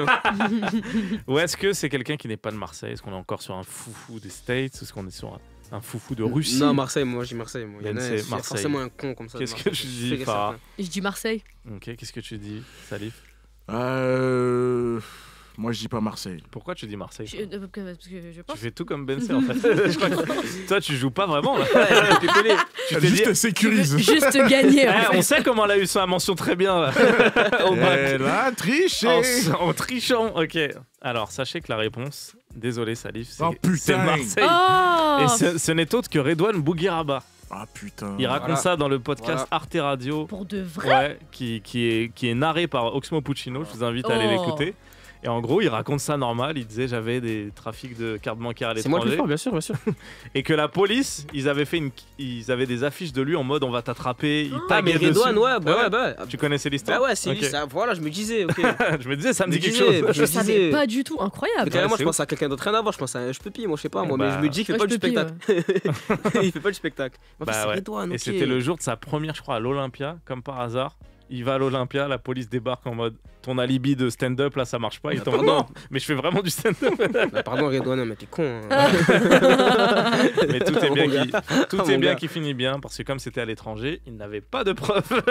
Ou est-ce que c'est quelqu'un qui n'est pas de Marseille? Est-ce qu'on est encore sur un foufou des States? Est-ce qu'on est sur un foufou de Russie? Non, Marseille, moi je dis Marseille. Moi. Bensé, il y a forcément un con comme ça. Qu'est-ce que tu dis, Farah? Je dis Marseille. Ok, qu'est-ce que tu dis, Salif? Moi, je dis pas Marseille. Pourquoi tu dis Marseille? Parce que je pense. Tu fais tout comme Bensé en fait. Je crois que toi, tu joues pas vraiment là. Tu t'es juste sécurise. Juste gagner. On sait comment elle a eu sa mention très bien là. Elle a triché. En trichant. Ok. Alors, sachez que la réponse, désolé Salif, c'est Marseille. Oh. Et ce n'est autre que Redouane Bouguiraba. Ah putain. Il raconte ça dans le podcast Arte Radio. Pour de vrai. Ouais, qui est narré par Oxmo Puccino. Je vous invite à aller l'écouter. Et en gros, il raconte ça normal. Il disait j'avais des trafics de cartes bancaires à l'étranger. C'est moi le plus fort, bien sûr. Et que la police, ils avaient des affiches de lui en mode on va t'attraper. Ils taguaient dessus. Ouais. Tu connaissais l'histoire? Bah ouais, c'est lui. Ça, voilà, je me disais. Okay. Je me disais, ça me dit quelque chose. Je savais pas du tout, incroyable. Carrément, je pense à quelqu'un d'autre, rien à voir. Je pense à un Ch'pepi, moi je sais pas, mais je me dis qu'il fait pas du spectacle. Il fait pas du spectacle. Et c'était le jour de sa première, je crois, à l'Olympia, comme par hasard. Il va à l'Olympia, la police débarque en mode ton alibi de stand-up là ça marche pas. Il tombe non, mais je fais vraiment du stand-up. Pardon Redouane, mais t'es con. Hein. Mais tout est bien qui finit bien parce que comme c'était à l'étranger, il n'avait pas de preuves.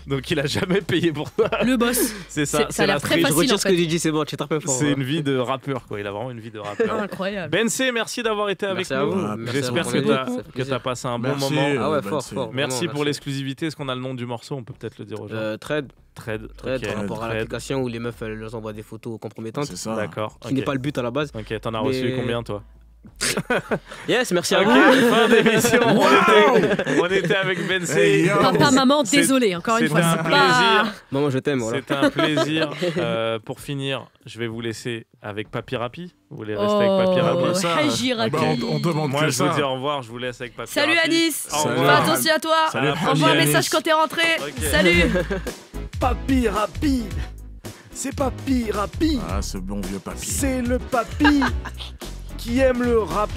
Donc il a jamais payé pour ça. Le boss. C'est ça. Ça a l'air très facile. Je retire ce que j'ai dit, c'est bon, tu es très fort. C'est une vie de rappeur quoi. Il a vraiment une vie de rappeur. Incroyable. Bensé, merci d'avoir été avec nous. J'espère que t'as passé un bon moment. Ah ouais, fort. Merci pour l'exclusivité. Est-ce qu'on a le nom du morceau? On peut peut-être le dire aux gens. Trade okay. Par rapport à l'application où les meufs elles leur envoient des photos compromettantes. C'est ça. D'accord. Qui n'est pas le but à la base. Ok, t'en as reçu combien toi? Yes, merci à vous. Fin d'émission. On était avec Bensé. Papa, maman, désolé encore une fois. C'était un plaisir. Maman, je t'aime. Voilà. C'était un plaisir. Pour finir, je vais vous laisser avec Papi Rapi. Vous voulez rester avec Papi Rapi? On demande moi, que je vous dis au revoir. Je vous laisse avec Papi Salut Rapi. Anis. Fais attention à toi. Envoie un message quand t'es rentré. Salut. Papi Rapi. C'est Papi Rapi. Ah, ce bon vieux Papi. C'est le Papi qui aime le rap.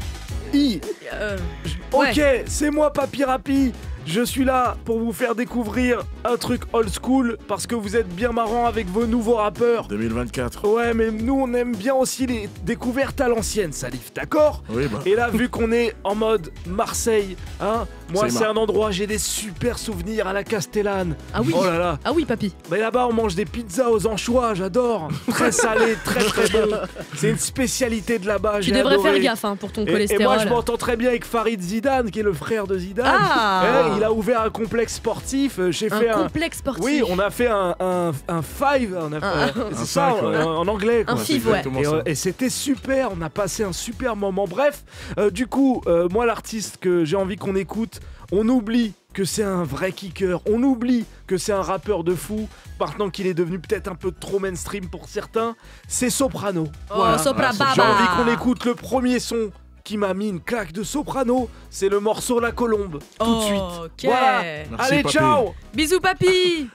Ok, c'est moi Papi Rapi. Je suis là pour vous faire découvrir un truc old school parce que vous êtes bien marrant avec vos nouveaux rappeurs. 2024. Ouais, mais nous on aime bien aussi les découvertes à l'ancienne, Salif, d'accord? Oui, bah. Et là, vu qu'on est en mode Marseille, hein, moi C'est c'est un endroit, j'ai des super souvenirs à la Castellane. Ah oui. Oh là là. Ah oui, papy. Mais là-bas, on mange des pizzas aux anchois, j'adore. Très salé, très très bon. C'est une spécialité de là-bas. Tu j'ai devrais adoré. faire gaffe hein, pour ton Et cholestérol. moi, je m'entends très bien avec Farid Zidane, qui est le frère de Zidane. Ah. Il a ouvert un complexe sportif. J'ai fait Un complexe sportif. Oui, on a fait un five. C'est ça, cinq, ouais. en anglais. Quoi. Un five, ouais. Et c'était super. On a passé un super moment. Bref, du coup, moi, l'artiste que j'ai envie qu'on écoute, on oublie que c'est un vrai kicker, on oublie que c'est un rappeur de fou, maintenant qu'il est devenu peut-être un peu trop mainstream pour certains, c'est Soprano. Oh, Sopra Baba. J'ai envie qu'on écoute le premier son qui m'a mis une claque de Soprano, c'est le morceau La Colombe, tout de suite. Ok. Voilà. Merci, Allez, papy. ciao. Bisous, papy.